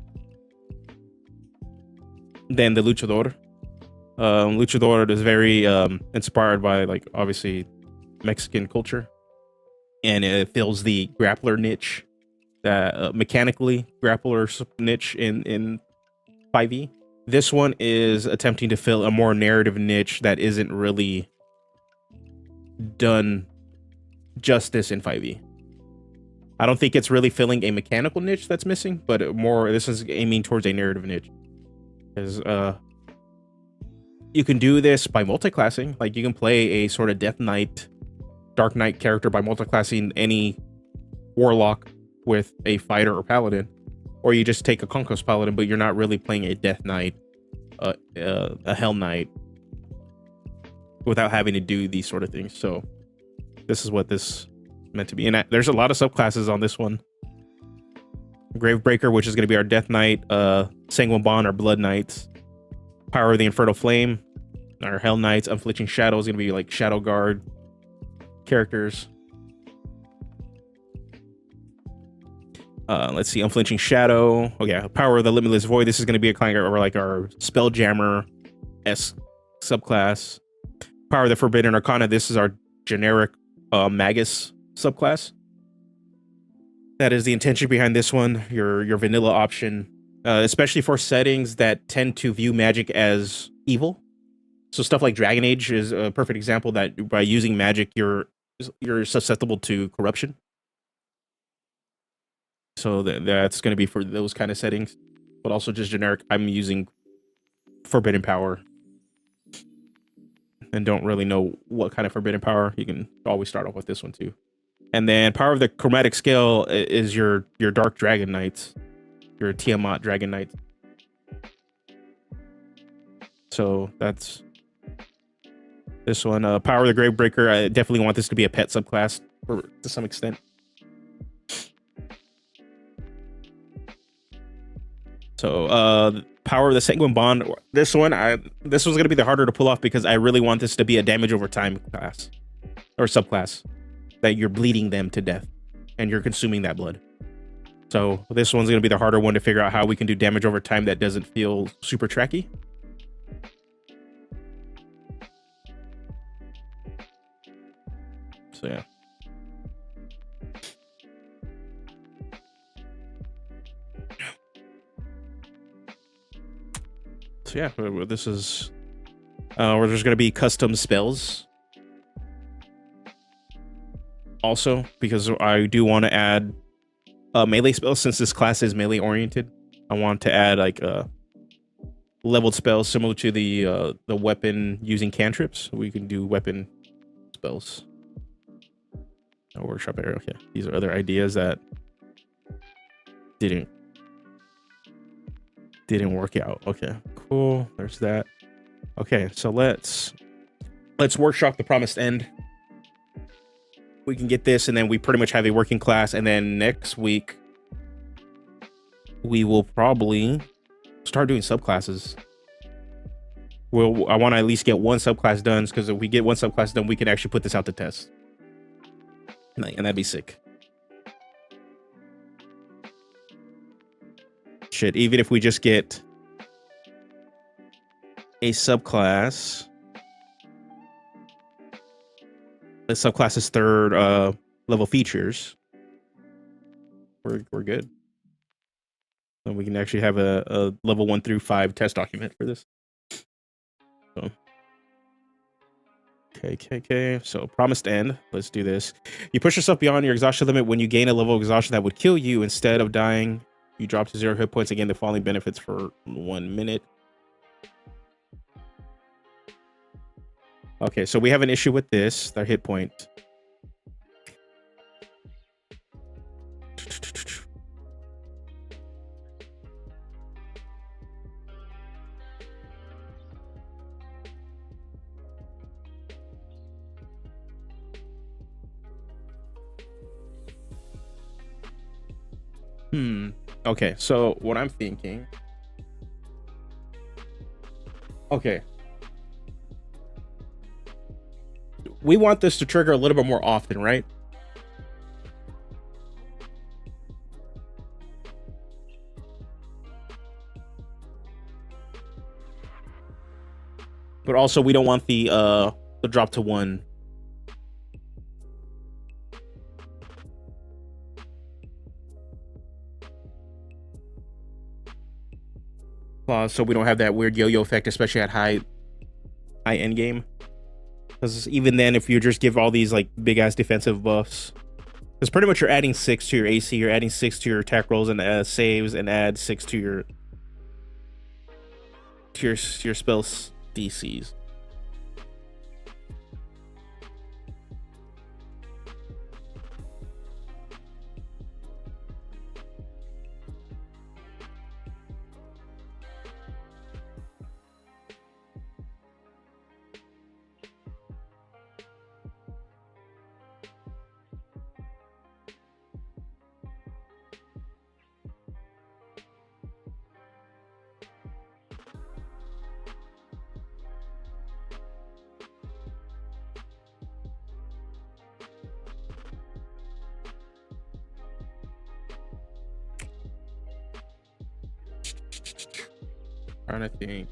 than the Luchador. Luchador is very inspired by, like, obviously Mexican culture, and it fills the grappler niche, that mechanically grappler niche in 5e. This one is attempting to fill a more narrative niche that isn't really done justice in 5e. I don't think it's really filling a mechanical niche that's missing, but more, this is aiming towards a narrative niche. Because you can do this by multi-classing. Like, you can play a sort of Death Knight, Dark Knight character by multi-classing any warlock with a fighter or paladin, or you just take a Conquest paladin, but you're not really playing a Death Knight, a Hell Knight, without having to do these sort of things. So this is what this meant to be. And there's a lot of subclasses on this one. Gravebreaker, which is going to be our Death Knight, Sanguine Bond, our Blood Knights, Power of the Infernal Flame, our Hell Knights, Unflinching Shadow is going to be like Shadow Guard characters. Let's see, Unflinching Shadow. Oh yeah, Power of the Limitless Void. This is going to be a kind of like our Spelljammer-esque subclass. Power of the Forbidden Arcana. This is our generic Magus subclass. That is the intention behind this one. Your vanilla option, especially for settings that tend to view magic as evil. So stuff like Dragon Age is a perfect example that by using magic, you're susceptible to corruption. So that's going to be for those kind of settings, but also just generic. I'm using Forbidden Power and don't really know what kind of Forbidden Power. You can always start off with this one too. And then Power of the Chromatic Scale is your Dark Dragon Knights, your Tiamat Dragon Knights. So that's this one. Power of the Gravebreaker. I definitely want this to be a pet subclass to some extent. So Power of the Sanguine Bond. This one, this was gonna be the harder to pull off because I really want this to be a damage over time class or subclass, that you're bleeding them to death and you're consuming that blood. So this one's gonna be the harder one to figure out how we can do damage over time that doesn't feel super tracky. So yeah. So yeah, this is where there's gonna be custom spells. Also, because I do want to add melee spells since this class is melee oriented. I want to add like leveled spells similar to the weapon using cantrips. We can do weapon spells. Oh, workshop area. Okay, these are other ideas that didn't work out. Okay, cool. There's that. Okay, so let's workshop the Promised End. We can get this, and then we pretty much have a working class. And then next week, we will probably start doing subclasses. I want to at least get one subclass done, because if we get one subclass done, we can actually put this out to test, and that'd be sick. Shit, even if we just get a subclass, the subclass's third level features, we're good. And we can actually have a level 1 through 5 test document for this. So okay. So Promised End. Let's do this. You push yourself beyond your exhaustion limit when you gain a level of exhaustion that would kill you. Instead of dying, you drop to 0 hit points and gain the following benefits for 1 minute. Okay, so we have an issue with this. Their hit point. Okay, so what I'm thinking. Okay. We want this to trigger a little bit more often, right? But also we don't want the drop to 1. So we don't have that weird yo-yo effect, especially at high end game. Because even then, if you just give all these like big ass defensive buffs, because pretty much you're adding 6 to your AC, you're adding 6 to your attack rolls and saves, and add 6 to your spells DCs. Trying to think.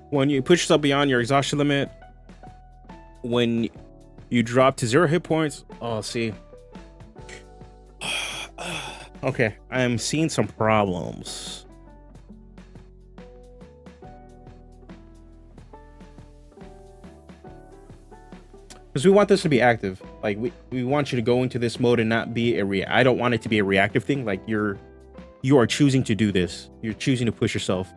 When you push yourself beyond your exhaustion limit, when you drop to 0 hit points, oh, see. Okay, I'm seeing some problems. Because because we want this to be active. Like we want you to go into this mode and not be a I don't want it to be a reactive thing. Like you are choosing to do this. You're choosing to push yourself.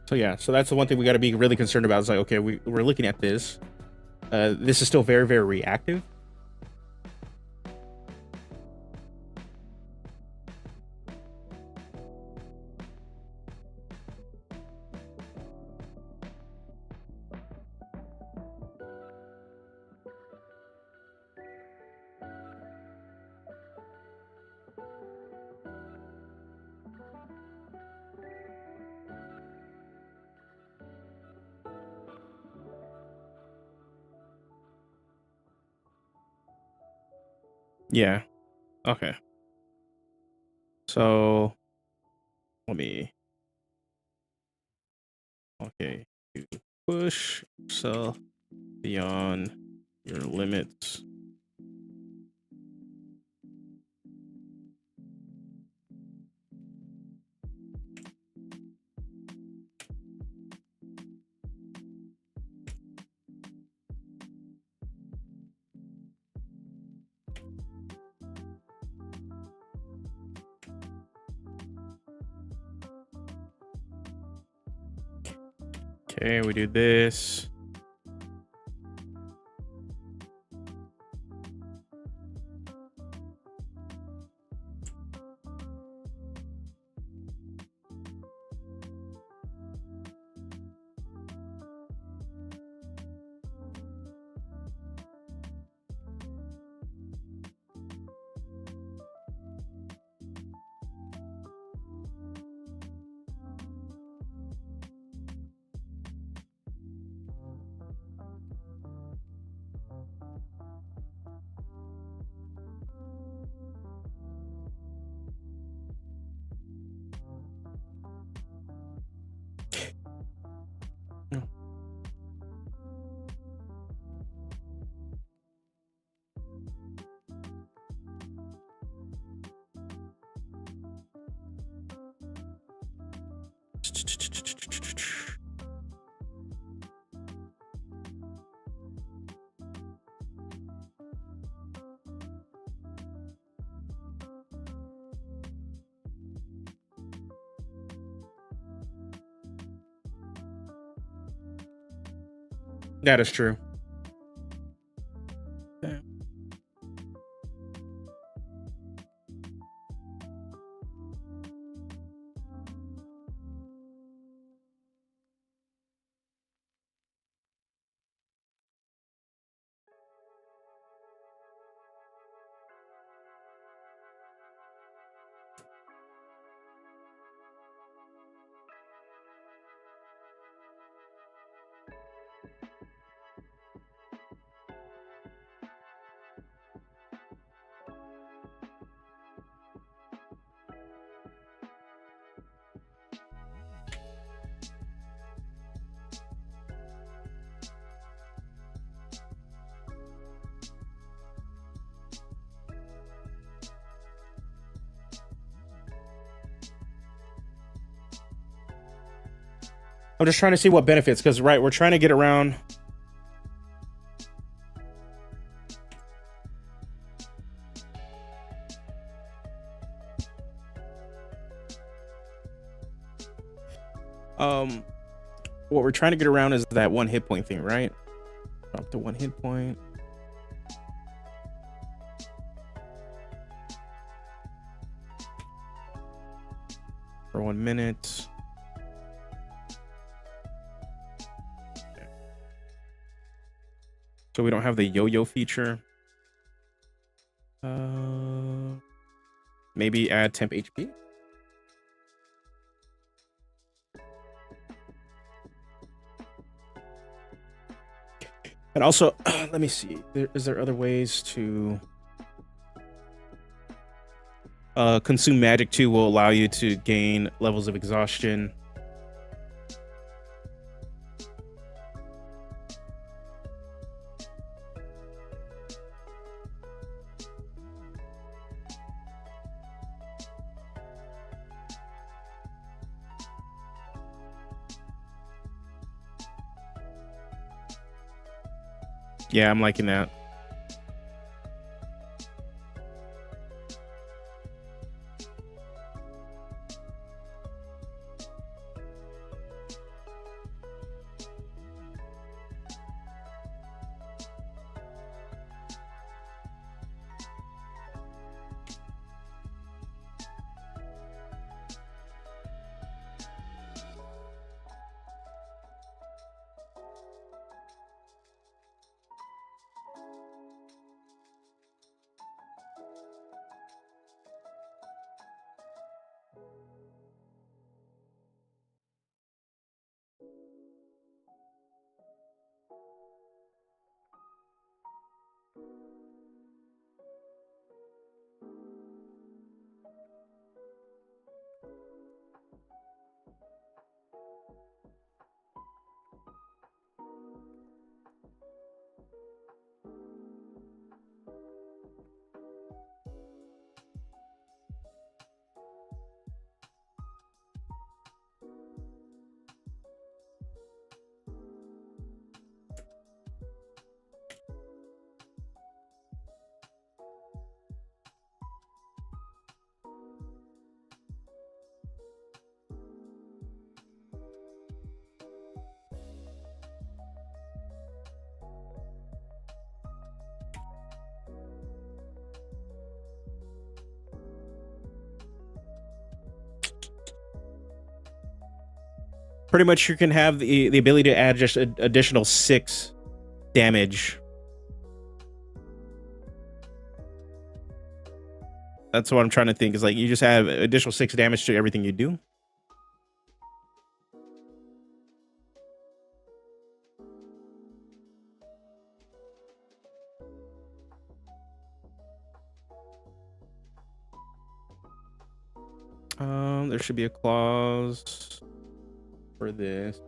So yeah, so that's the one thing we got to be really concerned about. Is like, okay, we're looking at this. This is still very, very reactive. Yeah. Okay. So let me. Okay. Push yourself beyond your limits. Okay, we do this. That is true. Okay. I'm just trying to see what benefits, because right, we're trying to get around. What we're trying to get around is that 1 hit point thing, right? Drop to 1 hit point. For 1 minute. Okay. So we don't have the yo-yo feature. Maybe add temp HP. And also, let me see. Is there other ways to consume magic too? Will allow you to gain levels of exhaustion. Yeah, I'm liking that. Pretty much you can have the ability to add just an additional 6 damage. That's what I'm trying to think, is like you just have additional 6 damage to everything you do. There should be a clause for this.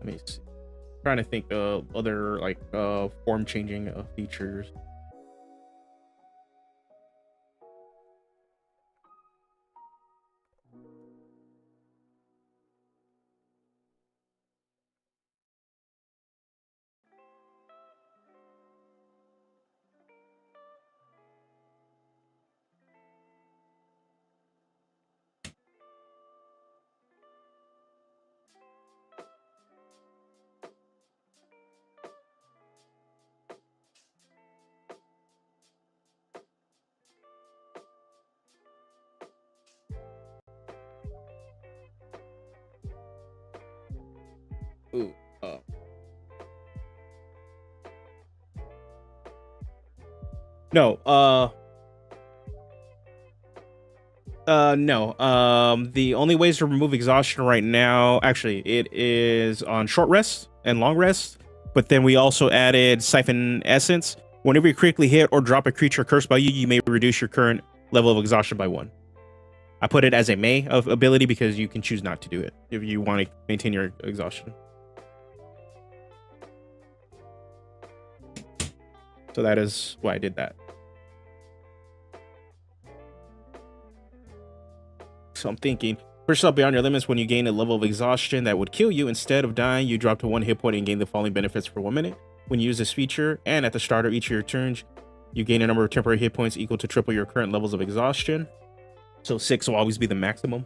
Let me see. Trying to think of other like form changing features. Ooh, no, no. The only ways to remove exhaustion right now, actually, it is on short rest and long rest. But then we also added Siphon Essence. Whenever you critically hit or drop a creature cursed by you, you may reduce your current level of exhaustion by 1. I put it as a may of ability because you can choose not to do it if you want to maintain your exhaustion. So that is why I did that. So I'm thinking, Push yourself beyond your limits when you gain a level of exhaustion that would kill you. Instead of dying, you drop to 1 hit point and gain the following benefits for 1 minute. When you use this feature, and at the start of each of your turns, you gain a number of temporary hit points equal to triple your current levels of exhaustion. So 6 will always be the maximum.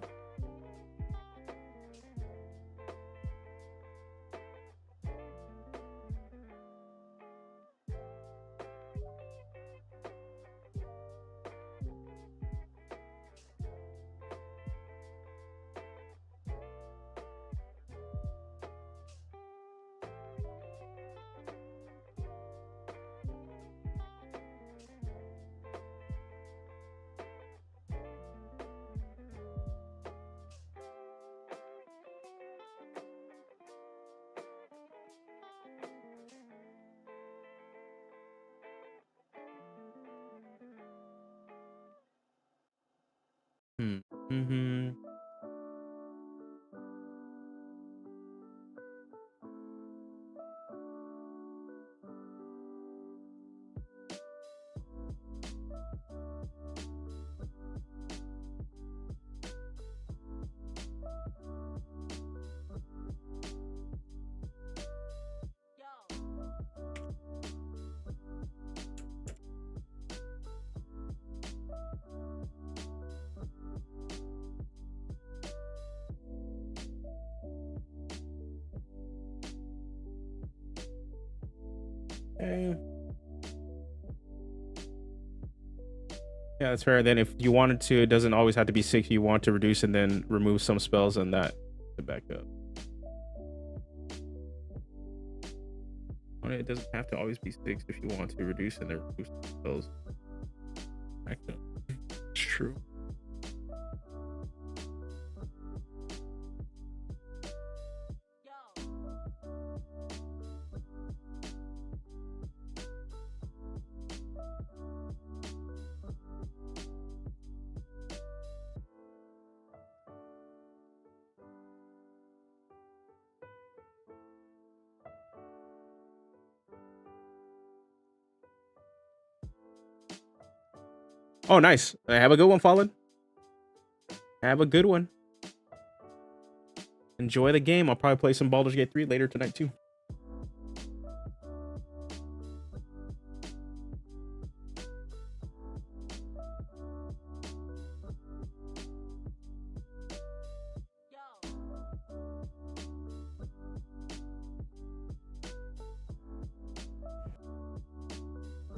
Mm-hmm. Okay. Yeah, that's fair. Then if you wanted to, it doesn't always have to be 6. You want to reduce and then remove some spells and that to back up. It doesn't have to always be 6 if you want to reduce and then remove some spells. Back up. It's true. Oh, nice. Have a good one, Fallen. Have a good one. Enjoy the game. I'll probably play some Baldur's Gate 3 later tonight, too.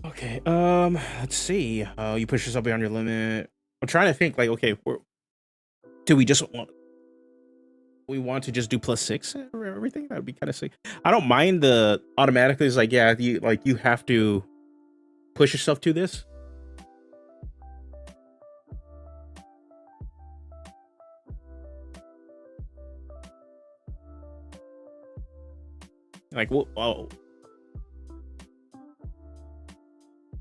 Okay, let's see. You push yourself beyond your limit. I'm trying to think, like, okay, do we just want to just do +6 or everything? That would be kind of sick. I don't mind the automatically. It's like, yeah, you have to push yourself to this. Like, well,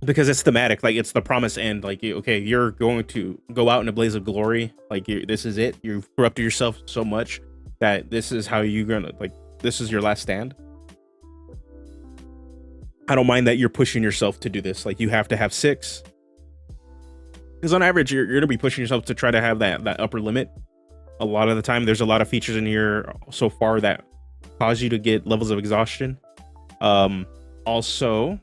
because it's thematic, like it's the promised end. Like, okay, you're going to go out in a blaze of glory. Like, this is it. You've corrupted yourself so much that this is how you're gonna, like, this is your last stand. I don't mind that you're pushing yourself to do this. Like, you have to have 6, because on average you're gonna be pushing yourself to try to have that upper limit. A lot of the time, there's a lot of features in here so far that cause you to get levels of exhaustion. Also,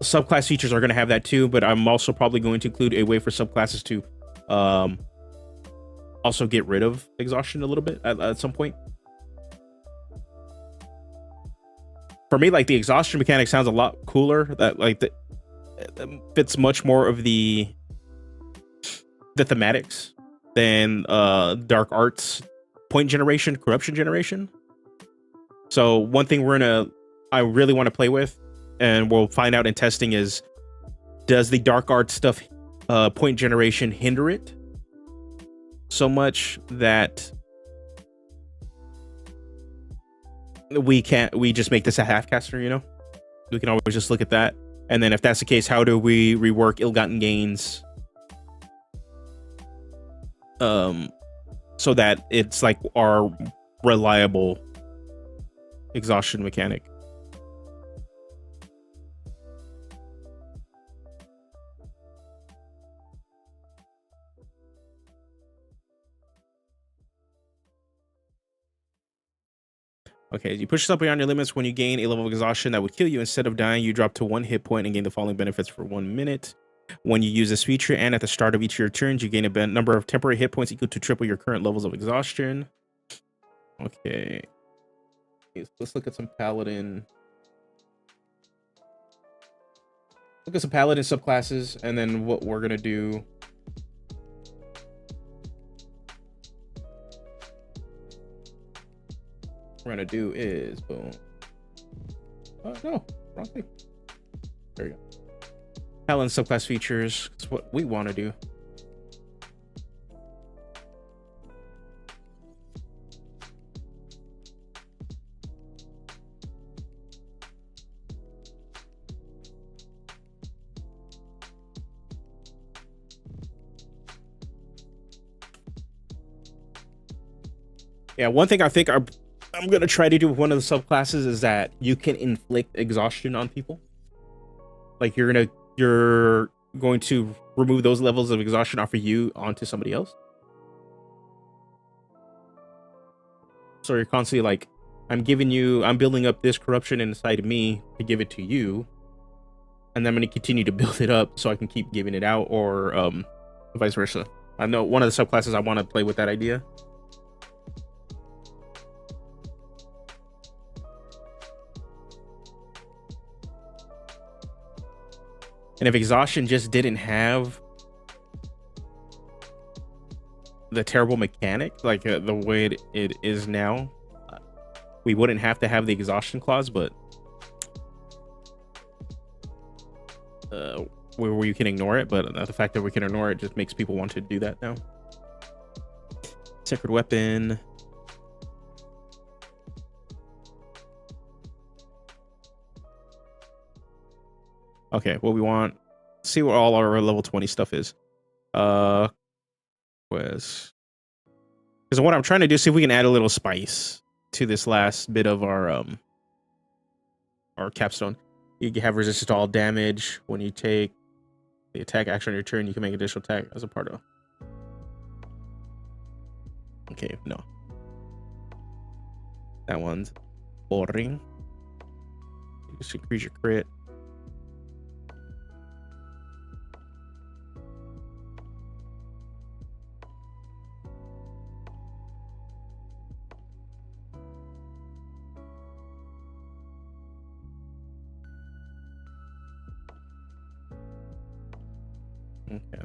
subclass features are going to have that too, but I'm also probably going to include a way for subclasses to also get rid of exhaustion a little bit at some point. For me, like, the exhaustion mechanic sounds a lot cooler. That, like, that fits much more of the thematics than dark arts point generation, corruption generation. So one thing I really want to play with, and we'll find out in testing, is, does the dark art stuff point generation hinder it so much that we just make this a half caster? You know, we can always just look at that, and then if that's the case, how do we rework ill-gotten gains so that it's like our reliable exhaustion mechanic? Okay, you push yourself beyond your limits when you gain a level of exhaustion that would kill you. Instead of dying, you drop to 1 hit point and gain the following benefits for 1 minute. When you use this feature and at the start of each of your turns, you gain a number of temporary hit points equal to triple your current levels of exhaustion. Okay. Let's look at some paladin. Look at some paladin subclasses, and then what we're gonna do. We're gonna do is boom. No, wrong thing. There you go. Paladin subclass features. That's what we want to do. Yeah, one thing I think I'm gonna try to do with one of the subclasses is that you can inflict exhaustion on people. Like you're going to remove those levels of exhaustion off of you onto somebody else. So you're constantly like, I'm building up this corruption inside of me to give it to you, and then I'm gonna continue to build it up so I can keep giving it out, or vice versa. I know one of the subclasses I want to play with that idea. And if exhaustion just didn't have the terrible mechanic, like the way it is now, we wouldn't have to have the exhaustion clause, but where you can ignore it. But the fact that we can ignore it just makes people want to do that now. Sacred weapon. Okay, what we want. See what all our level 20 stuff is. Because what I'm trying to do is see if we can add a little spice to this last bit of our capstone. You can have resistance to all damage when you take the attack action on your turn. You can make additional attack as a part of. Okay, no. That one's boring. You just increase your crit. Okay.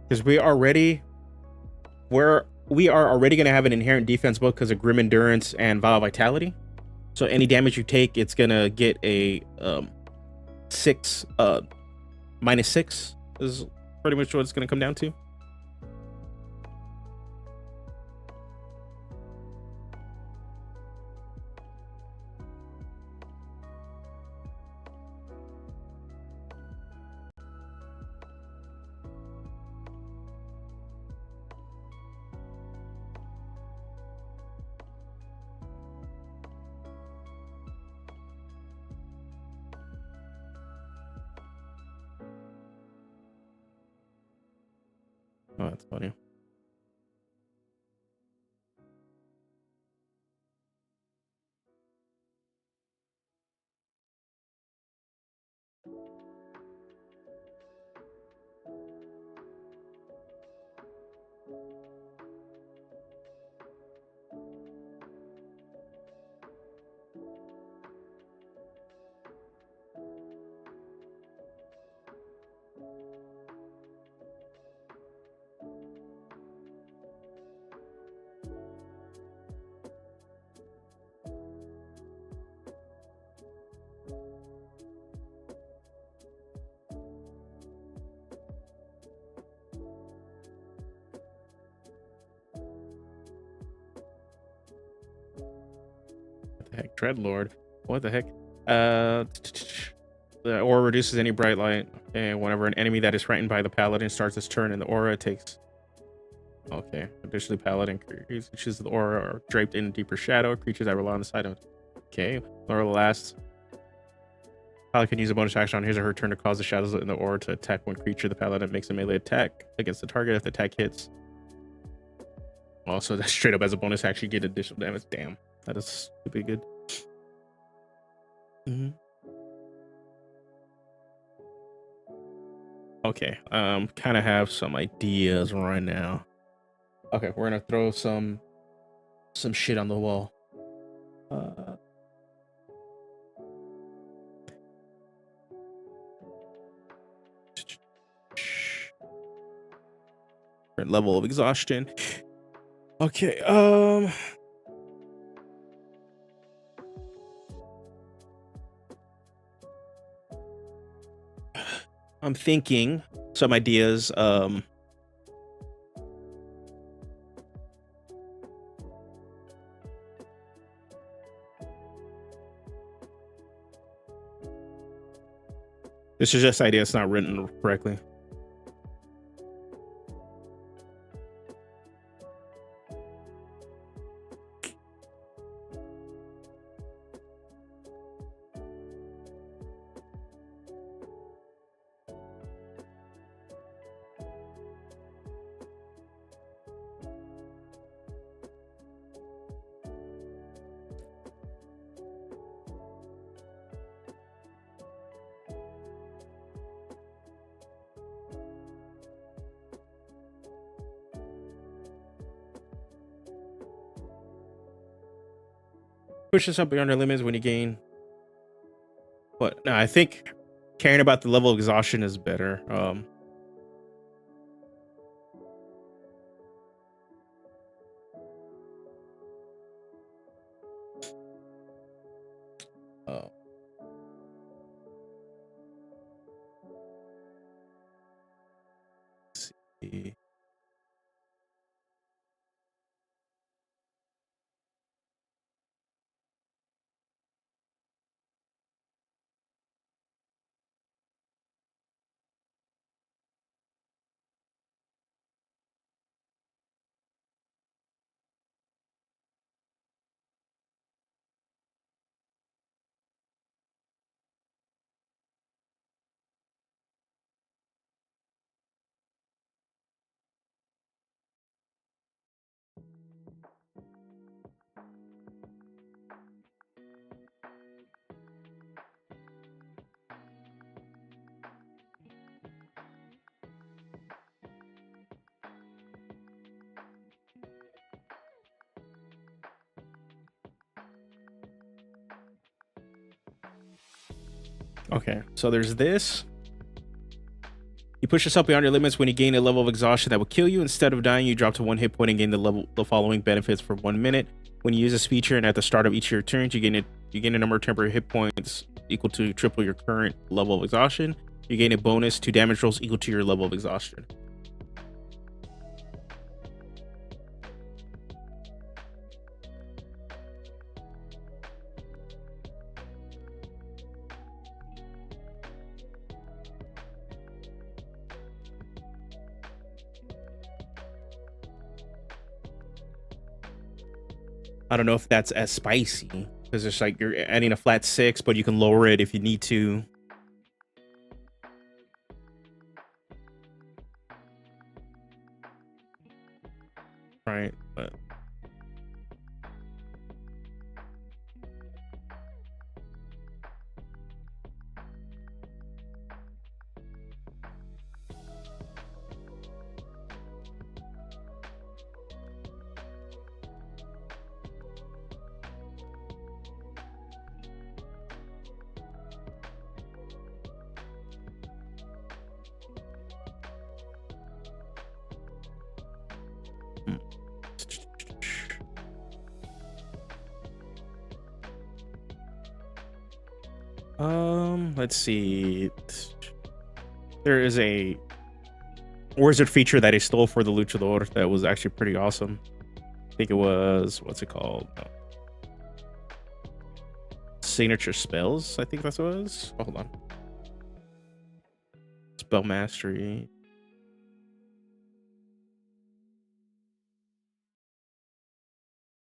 Because we are already going to have an inherent defense both because of Grim Endurance and Vile Vitality. So any damage you take, it's gonna get a -6 is pretty much what it's gonna come down to. Oh, that's funny. the heck? Dreadlord. What the heck? The aura reduces any bright light, and whenever an enemy that is frightened by the paladin starts its turn in the aura, it takes. Okay. Additionally, paladin creatures the aura are draped in deeper shadow. Creatures that rely on the side of. Okay. Aura lasts. Paladin can use a bonus action on his or her turn to cause the shadows in the aura to attack one creature. The paladin makes a melee attack against the target if the attack hits. Also, that straight up as a bonus action, get additional damage. Damn, that is stupid good. Okay, kind of have some ideas right now. Okay, we're gonna throw some shit on the wall. Different level of exhaustion. Okay, I'm thinking some ideas. This is just idea. It's not written correctly. Pushes up beyond your limits when you gain. But no, I think caring about the level of exhaustion is better. Let's see. Okay, so there's this. You push yourself beyond your limits when you gain a level of exhaustion that will kill you. Instead of dying, you drop to 1 hit point and gain the following benefits for 1 minute. When you use this feature and at the start of each of your turns, you gain a number of temporary hit points equal to triple your current level of exhaustion. You gain a bonus to damage rolls equal to your level of exhaustion. I don't know if that's as spicy because it's like you're adding a flat 6, but you can lower it if you need to. Right, but let's see. There is a wizard feature that I stole for the Luchador that was actually pretty awesome. I think it was, what's it called? signature spells. I think that's what it was. Oh, hold on. Spell mastery.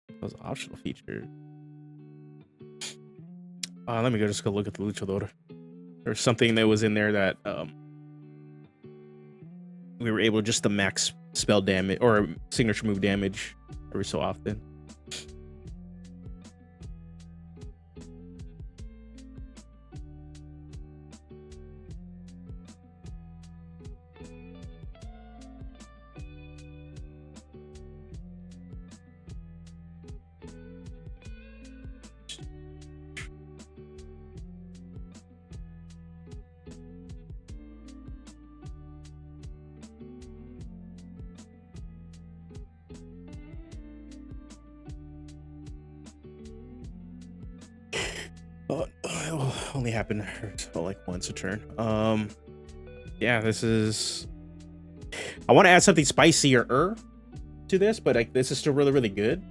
That was an optional feature. Let me just go look at the Luchador. There's something that was in there that we were able just to max spell damage or signature move damage every so often. It will only happen like once a turn. Yeah, this is. I want to add something spicier to this, but like this is still really good.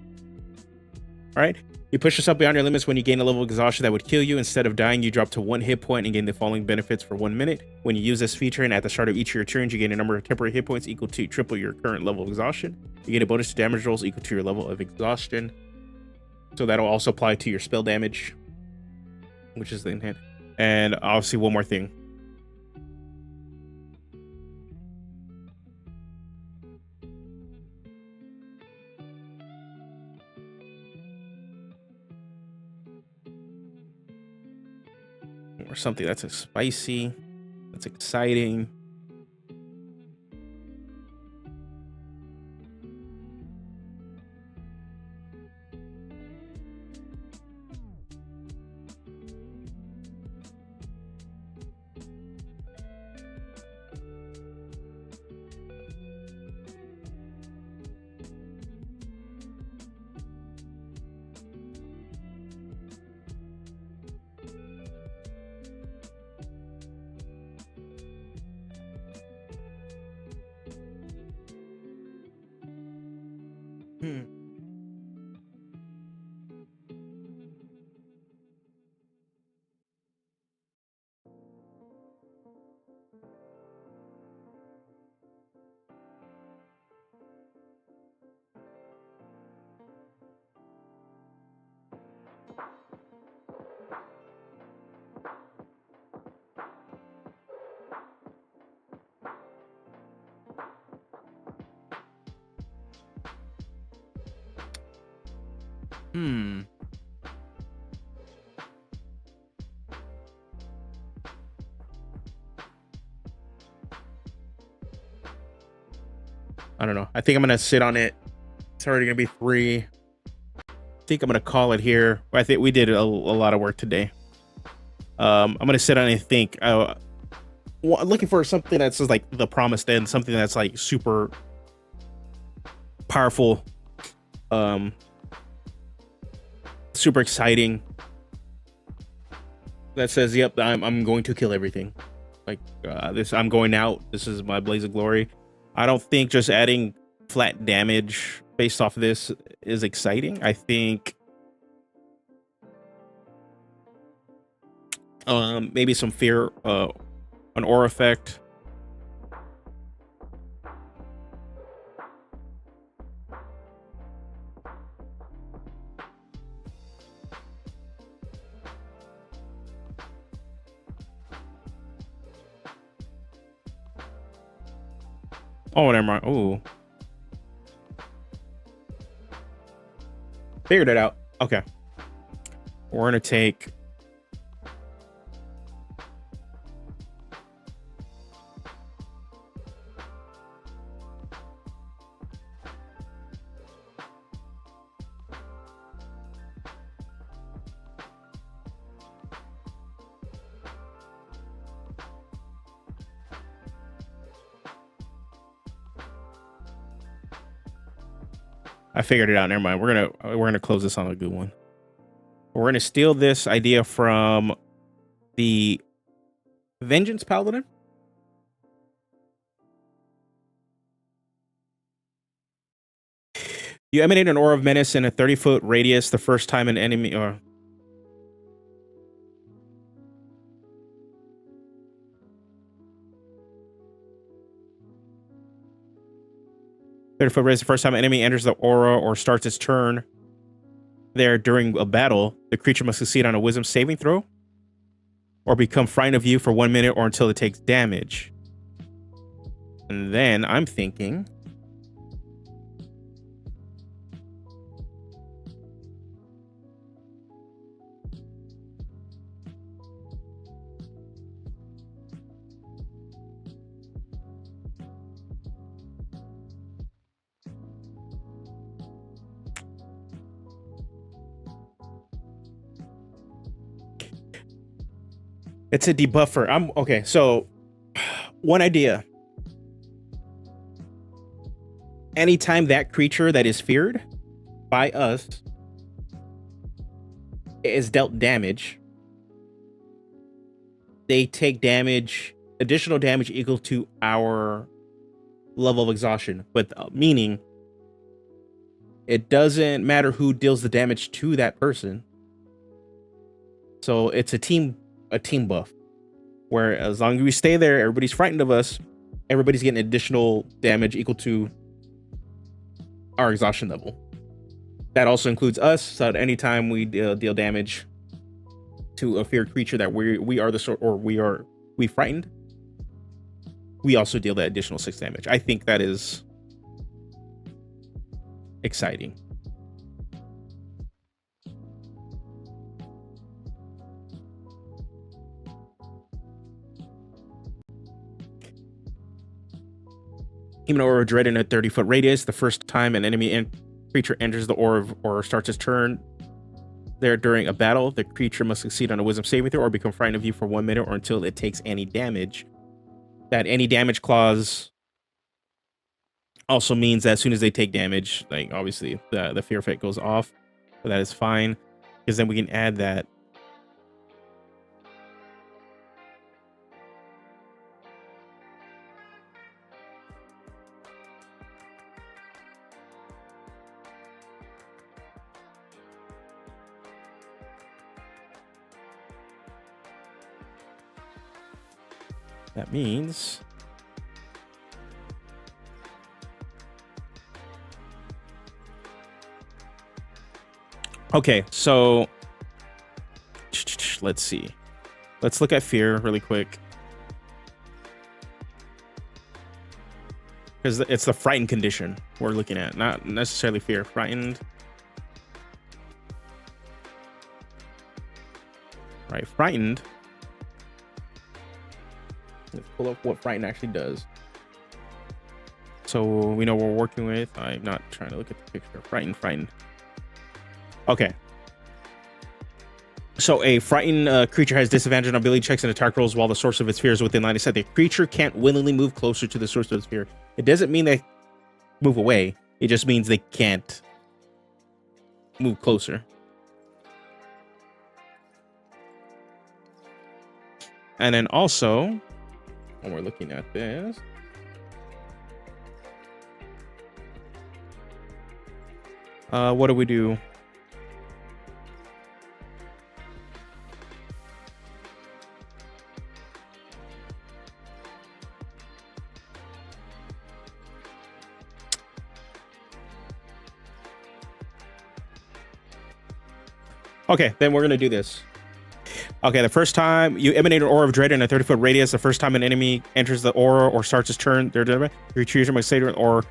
All right, you push yourself beyond your limits when you gain a level of exhaustion that would kill you. Instead of dying, you drop to 1 hit point and gain the following benefits for 1 minute. When you use this feature, and at the start of each of your turns, you gain a number of temporary hit points equal to triple your current level of exhaustion. You get a bonus to damage rolls equal to your level of exhaustion. So that'll also apply to your spell damage, which is the intent. And obviously one more thing. Or something that's spicy, that's exciting. I don't know. I think I'm gonna sit on it. It's already gonna be 3. I think I'm gonna call it here. I think we did a lot of work today. I'm gonna sit on it and think. Looking for something that's just like the promised end, something that's like super powerful, super exciting. That says, "Yep, I'm going to kill everything." Like this, I'm going out. This is my blaze of glory. I don't think just adding flat damage based off of this is exciting. I think maybe some fear, an aura effect. Oh, never mind. Oh, figured it out. Okay, we're gonna take. I figured it out. Never mind. We're gonna close this on a good one. We're gonna steal this idea from the Vengeance Paladin. You emanate an aura of menace in a 30-foot radius the first time an enemy or 30-foot radius the first time an enemy enters the aura or starts its turn there during a battle. The creature must succeed on a wisdom saving throw or become frightened of you for 1 minute or until it takes damage. And then I'm thinking... it's a debuffer. Okay, so one idea. Anytime that creature that is feared by us is dealt damage, they take damage, additional damage equal to our level of exhaustion. But meaning, it doesn't matter who deals the damage to that person. So it's a team buff, where as long as we stay there, everybody's frightened of us, everybody's getting additional damage equal to our exhaustion level. That also includes us, so at any time we deal damage to a feared creature that we frightened, we also deal that additional 6 damage. I think that is exciting. Even aura of dread in a 30-foot radius, the first time an enemy creature enters the aura or starts its turn there during a battle, the creature must succeed on a wisdom saving throw or become frightened of you for 1 minute or until it takes any damage. That any damage clause also means that as soon as they take damage, like obviously the fear effect goes off, but that is fine because then we can add that. That means okay, so let's see. Let's look at fear really quick. Because it's the frightened condition we're looking at, not necessarily fear. Frightened. Right, frightened. Let's pull up what frightened actually does. So we know what we're working with. I'm not trying to look at the picture. Frightened. Okay. So a frightened creature has disadvantage on ability checks and attack rolls while the source of its fear is within line of sight. The creature can't willingly move closer to the source of its fear. It doesn't mean they move away. It just means they can't move closer. And then also, when we're looking at this, what do we do? Okay, then we're gonna do this. Okay, the first time you emanate an aura of dread in a 30-foot radius, the first time an enemy enters the aura or starts its turn, your creature must say or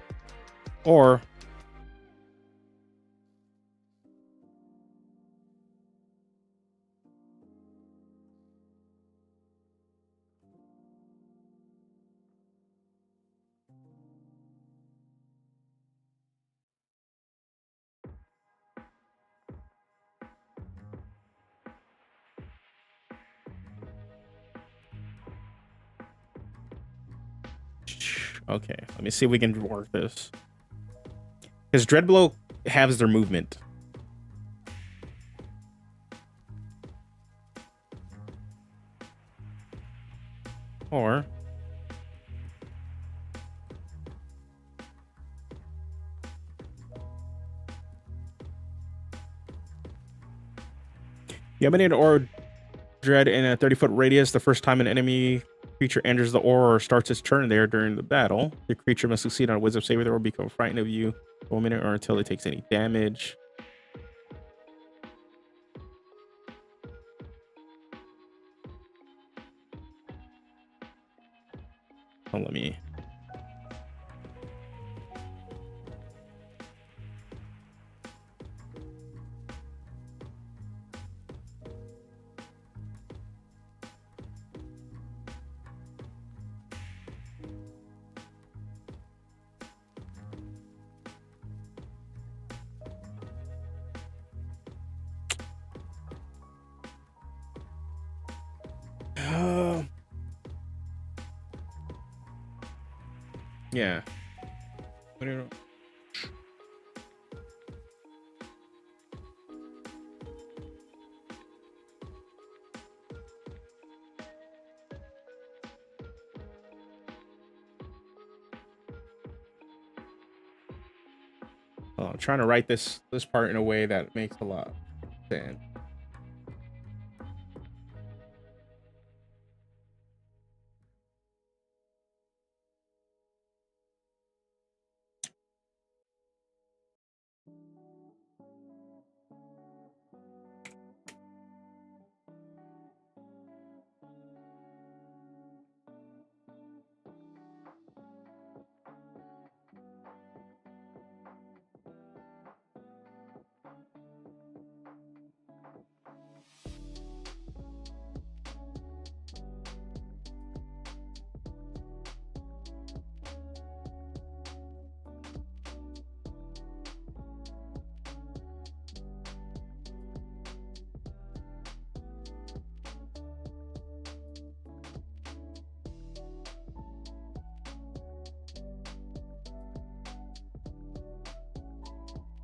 okay, let me see if we can work this. Because Dreadblow halves their movement. Or you emanate an aura of dread in a 30-foot radius the first time an enemy creature enters the aura or starts its turn there during the battle, the creature must succeed on a wisdom saving throw or become frightened of you for 1 minute or until it takes any damage. Oh, let me. Yeah. What do you know? I'm trying to write this part in a way that makes a lot of sense.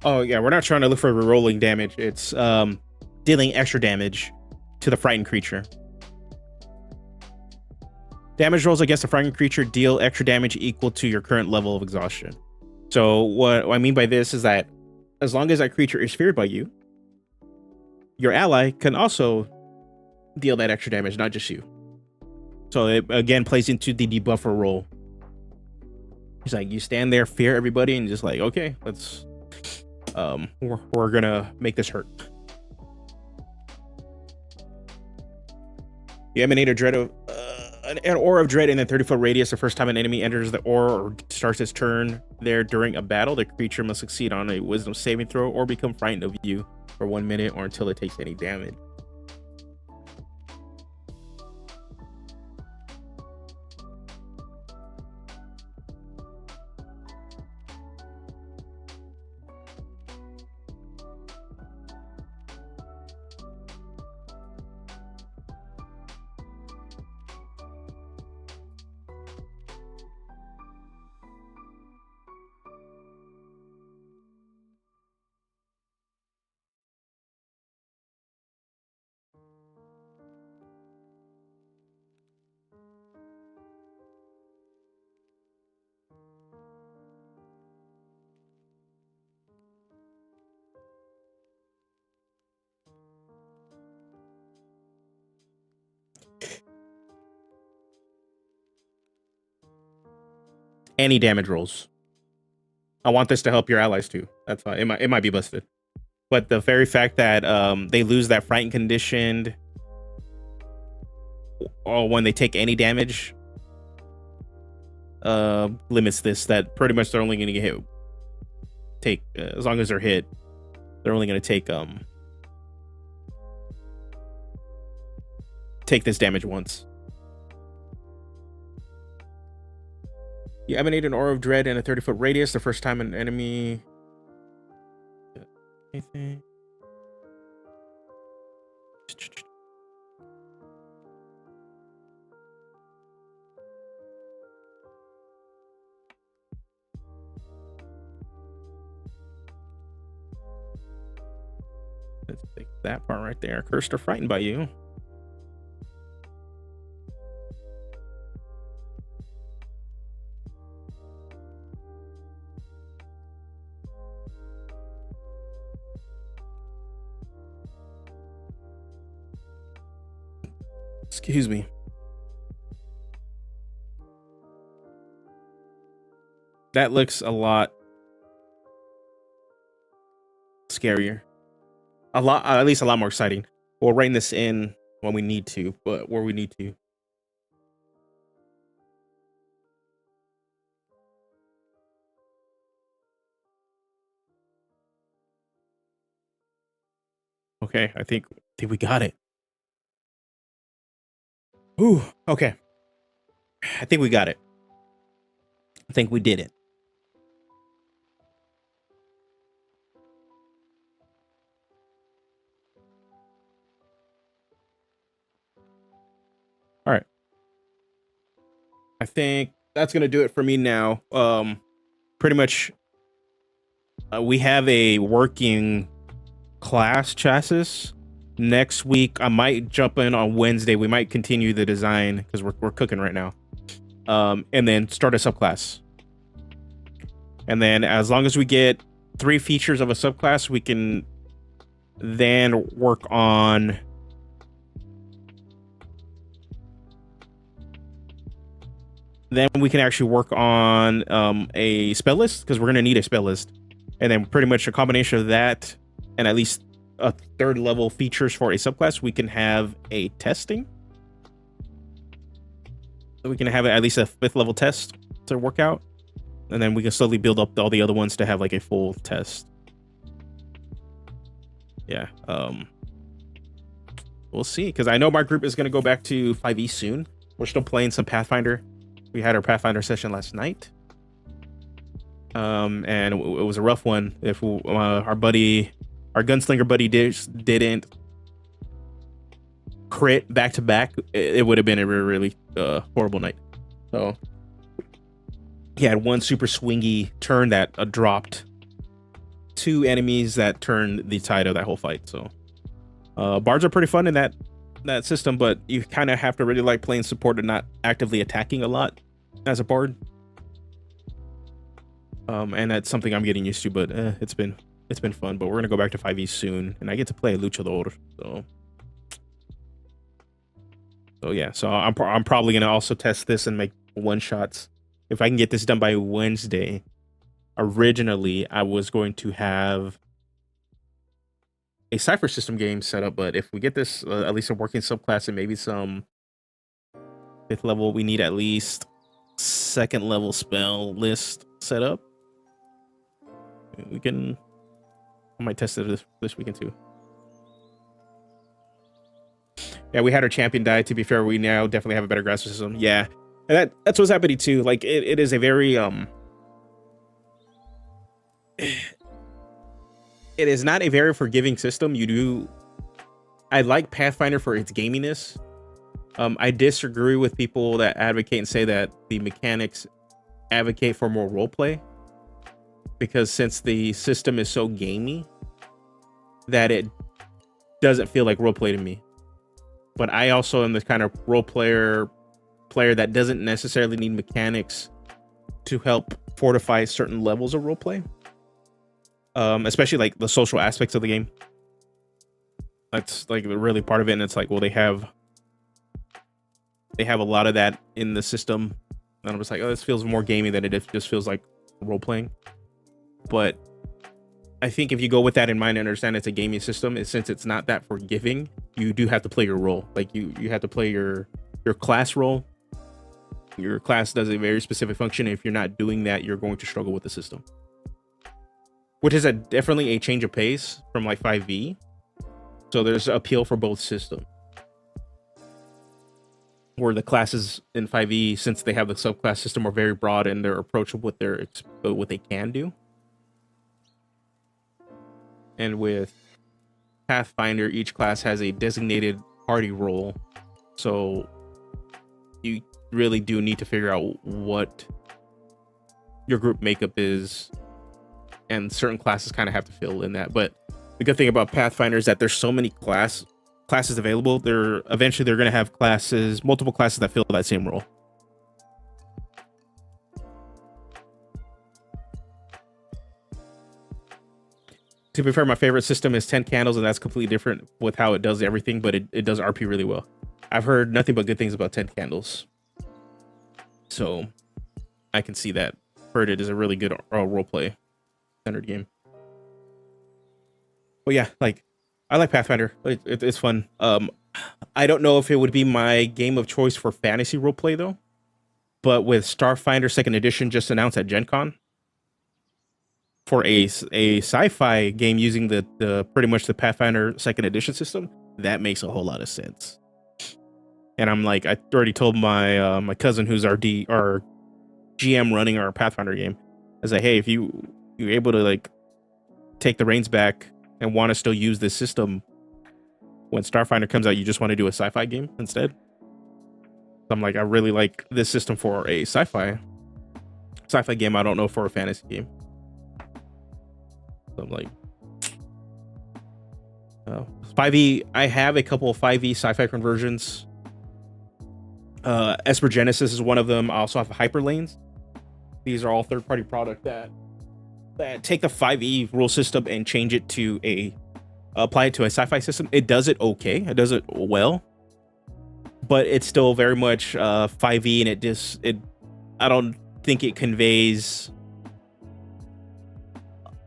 Oh yeah, we're not trying to look for rerolling damage. It's dealing extra damage to the frightened creature. Damage rolls against a frightened creature deal extra damage equal to your current level of exhaustion. So what I mean by this is that as long as that creature is feared by you, your ally can also deal that extra damage, not just you. So it again plays into the debuffer role. It's like you stand there, fear everybody, and just like, okay, let's we're gonna make this hurt. You emanate a dread of an aura of dread in a 30-foot radius the first time an enemy enters the aura or starts its turn there during a battle. The creature must succeed on a wisdom saving throw or become frightened of you for 1 minute or until it takes any damage. Any damage rolls. I want this to help your allies too. That's fine. It might be busted, but the very fact that they lose that frightened conditioned, or when they take any damage, limits this. That pretty much they're only going to get hit. Take as long as they're hit, they're only going to take this damage once. You emanate an aura of dread in a 30-foot radius the first time an enemy. Anything. Let's take that part right there. Cursed or frightened by you. Excuse me. That looks a lot scarier. A lot, at least a lot more exciting. We'll rein this in when we need to, but where we need to. Okay, I think we got it. Ooh, okay. I think we got it. I think we did it. All right. I think that's gonna do it for me now. Pretty much, we have a working class chassis. Next week, I might jump in on Wednesday. We might continue the design because we're cooking right now. And then start a subclass. And then as long as we get 3 features of a subclass, we can then work on a spell list, because we're going to need a spell list. And then pretty much a combination of that and at least a 3rd level features for a subclass, we can have a testing. We can have at least a 5th level test to work out. And then we can slowly build up all the other ones to have like a full test. Yeah. We'll see, because I know my group is going to go back to 5e soon. We're still playing some Pathfinder. We had our Pathfinder session last night. And it was a rough one. If our gunslinger buddy didn't crit back to back, it would have been a really horrible night. So he had one super swingy turn that dropped 2 enemies that turned the tide of that whole fight. So bards are pretty fun in that system, but you kind of have to really like playing support and not actively attacking a lot as a bard. And that's something I'm getting used to, but it's been fun. But we're gonna go back to 5e soon, and I get to play a Luchador. So yeah, so I'm probably gonna also test this and make 1-shots if I can get this done by Wednesday. Originally, I was going to have a Cypher system game set up, but if we get this at least a working subclass and maybe some 5th level, we need at least 2nd level spell list set up. I might test it this weekend too. Yeah, we had our champion die. To be fair, we now definitely have a better grasp system. Yeah, and that's what's happening too. Like it is a very it is not a very forgiving system. I like Pathfinder for its gaminess. I disagree with people that advocate and say that the mechanics advocate for more roleplay, because since the system is so gamey that it doesn't feel like roleplay to me. But I also am the kind of player that doesn't necessarily need mechanics to help fortify certain levels of roleplay. Especially like the social aspects of the game. That's like really part of it, and it's like, well, they have a lot of that in the system, and I'm just like, oh, this feels more gamey than it just feels like role playing. But I think if you go with that in mind and understand it's a gaming system, since it's not that forgiving, you do have to play your role. Like you have to play your class role. Your class does a very specific function, and if you're not doing that, you're going to struggle with the system. Which is definitely a change of pace from like 5e. So there's appeal for both systems. Where the classes in 5e, since they have the subclass system, are very broad in their approach of what they can do. And with Pathfinder, each class has a designated party role. So you really do need to figure out what your group makeup is. And certain classes kind of have to fill in that. But the good thing about Pathfinder is that there's so many classes available. Eventually they're going to have multiple classes that fill that same role. To be fair, my favorite system is 10 candles, and that's completely different with how it does everything, but it does RP really well. I've heard nothing but good things about 10 candles. So I can see that heard it is a really good roleplay centered game. But yeah, like I like Pathfinder. It's fun. I don't know if it would be my game of choice for fantasy roleplay though. But with Starfinder Second Edition just announced at Gen Con for a sci-fi game using the pretty much the Pathfinder Second Edition system, that makes a whole lot of sense. And I'm like, I already told my my cousin who's our GM running our Pathfinder game, I was like, hey, if you're able to like take the reins back and want to still use this system when Starfinder comes out, you just want to do a sci-fi game instead. So I'm like, I really like this system for a sci-fi game. I don't know for a fantasy game. So I'm like, 5e. I have a couple of 5e sci-fi conversions. Esper Genesis is one of them. I also have Hyperlanes. These are all third-party product that take the 5e rule system and change it to apply it to a sci-fi system. It does it okay. It does it well, but it's still very much 5e, and I don't think it conveys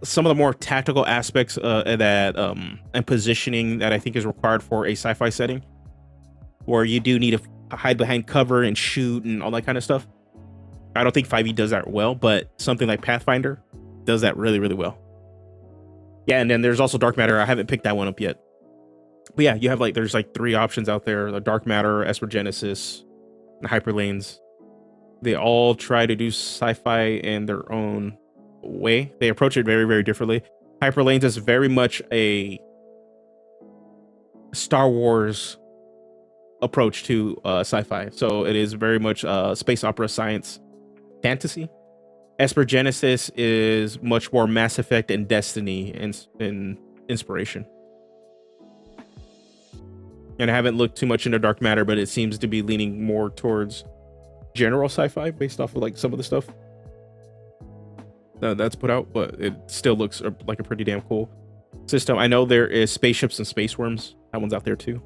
some of the more tactical aspects that and positioning that I think is required for a sci-fi setting, where you do need to hide behind cover and shoot and all that kind of stuff. I don't think 5e does that well, but something like Pathfinder does that really, really well. Yeah, and then there's also Dark Matter. I haven't picked that one up yet. But yeah, you have there's 3 options out there: the Dark Matter, Esper Genesis, and Hyperlanes. They all try to do sci-fi in their own way. They approach it very, very differently. Hyperlanes is very much a Star Wars approach to sci-fi. So it is very much space opera, science, fantasy. Esper Genesis is much more Mass Effect and Destiny in inspiration. And I haven't looked too much into Dark Matter, but it seems to be leaning more towards general sci-fi based off of some of the stuff that's put out, but it still looks like a pretty damn cool system. I know there is Spaceships and Space Worms. That one's out there too.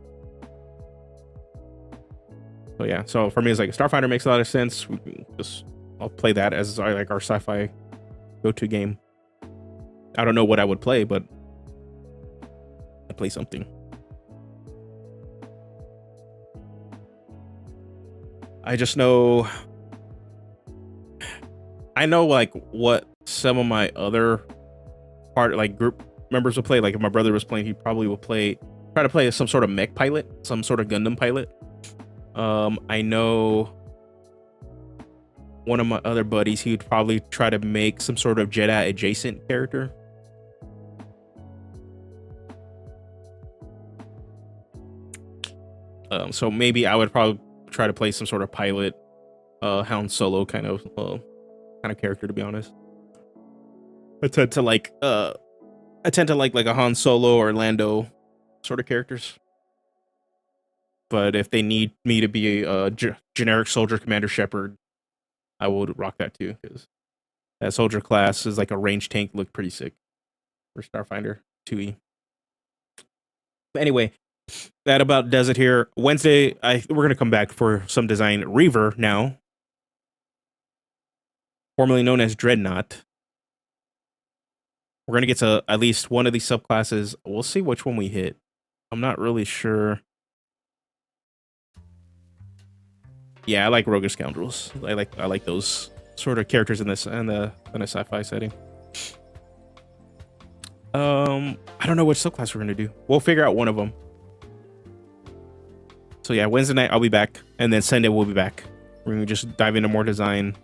So yeah, so for me, it's like Starfinder makes a lot of sense. I'll play that as our sci-fi go-to game. I don't know what I would play, but I play something. I just know, what some of my other group members will play. Like if my brother was playing, he probably will try to play some sort of mech pilot, some sort of Gundam pilot. I know one of my other buddies, he would probably try to make some sort of Jedi adjacent character. So maybe I would probably try to play some sort of pilot, Han Solo kind of character, to be honest. I tend to like a Han Solo or Lando sort of characters. But if they need me to be a generic soldier, Commander Shepard, I would rock that too, because that soldier class is like a range tank, looked pretty sick for Starfinder 2E. But anyway, that about does it here. Wednesday, we're gonna come back for some design. Reaver now, formerly known as Dreadnought. We're gonna get to at least one of these subclasses. We'll see which one we hit. I'm not really sure. Yeah, I like Roguish Scoundrels. I like those sort of characters in a sci-fi setting. I don't know which subclass we're gonna do. We'll figure out one of them. So yeah, Wednesday night I'll be back, and then Sunday we'll be back. We're gonna just dive into more design.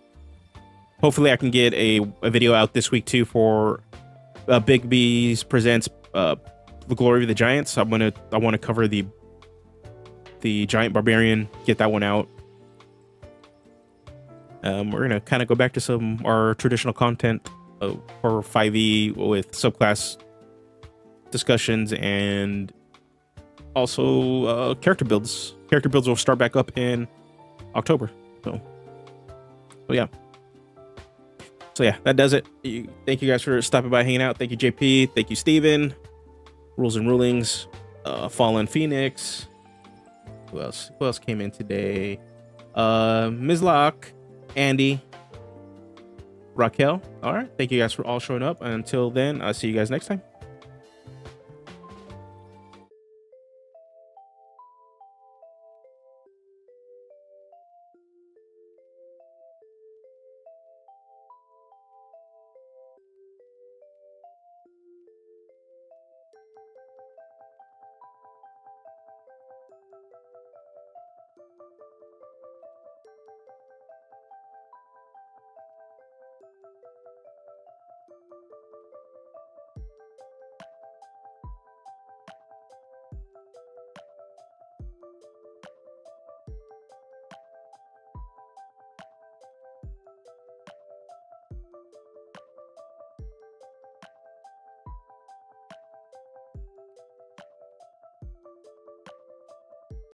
Hopefully I can get a video out this week too for Big B's presents The Glory of the Giants. I want to cover the Giant Barbarian, get that one out. We're gonna kind of go back to our traditional content for 5e with subclass discussions, and also character builds. Character builds will start back up in October. So yeah. So yeah, that does it. Thank you guys for stopping by, hanging out. Thank you, JP. Thank you, Steven. Rules and Rulings. Fallen Phoenix. Who else? Who else came in today? Ms. Locke. Andy. Raquel. All right. Thank you guys for all showing up. Until then, I'll see you guys next time.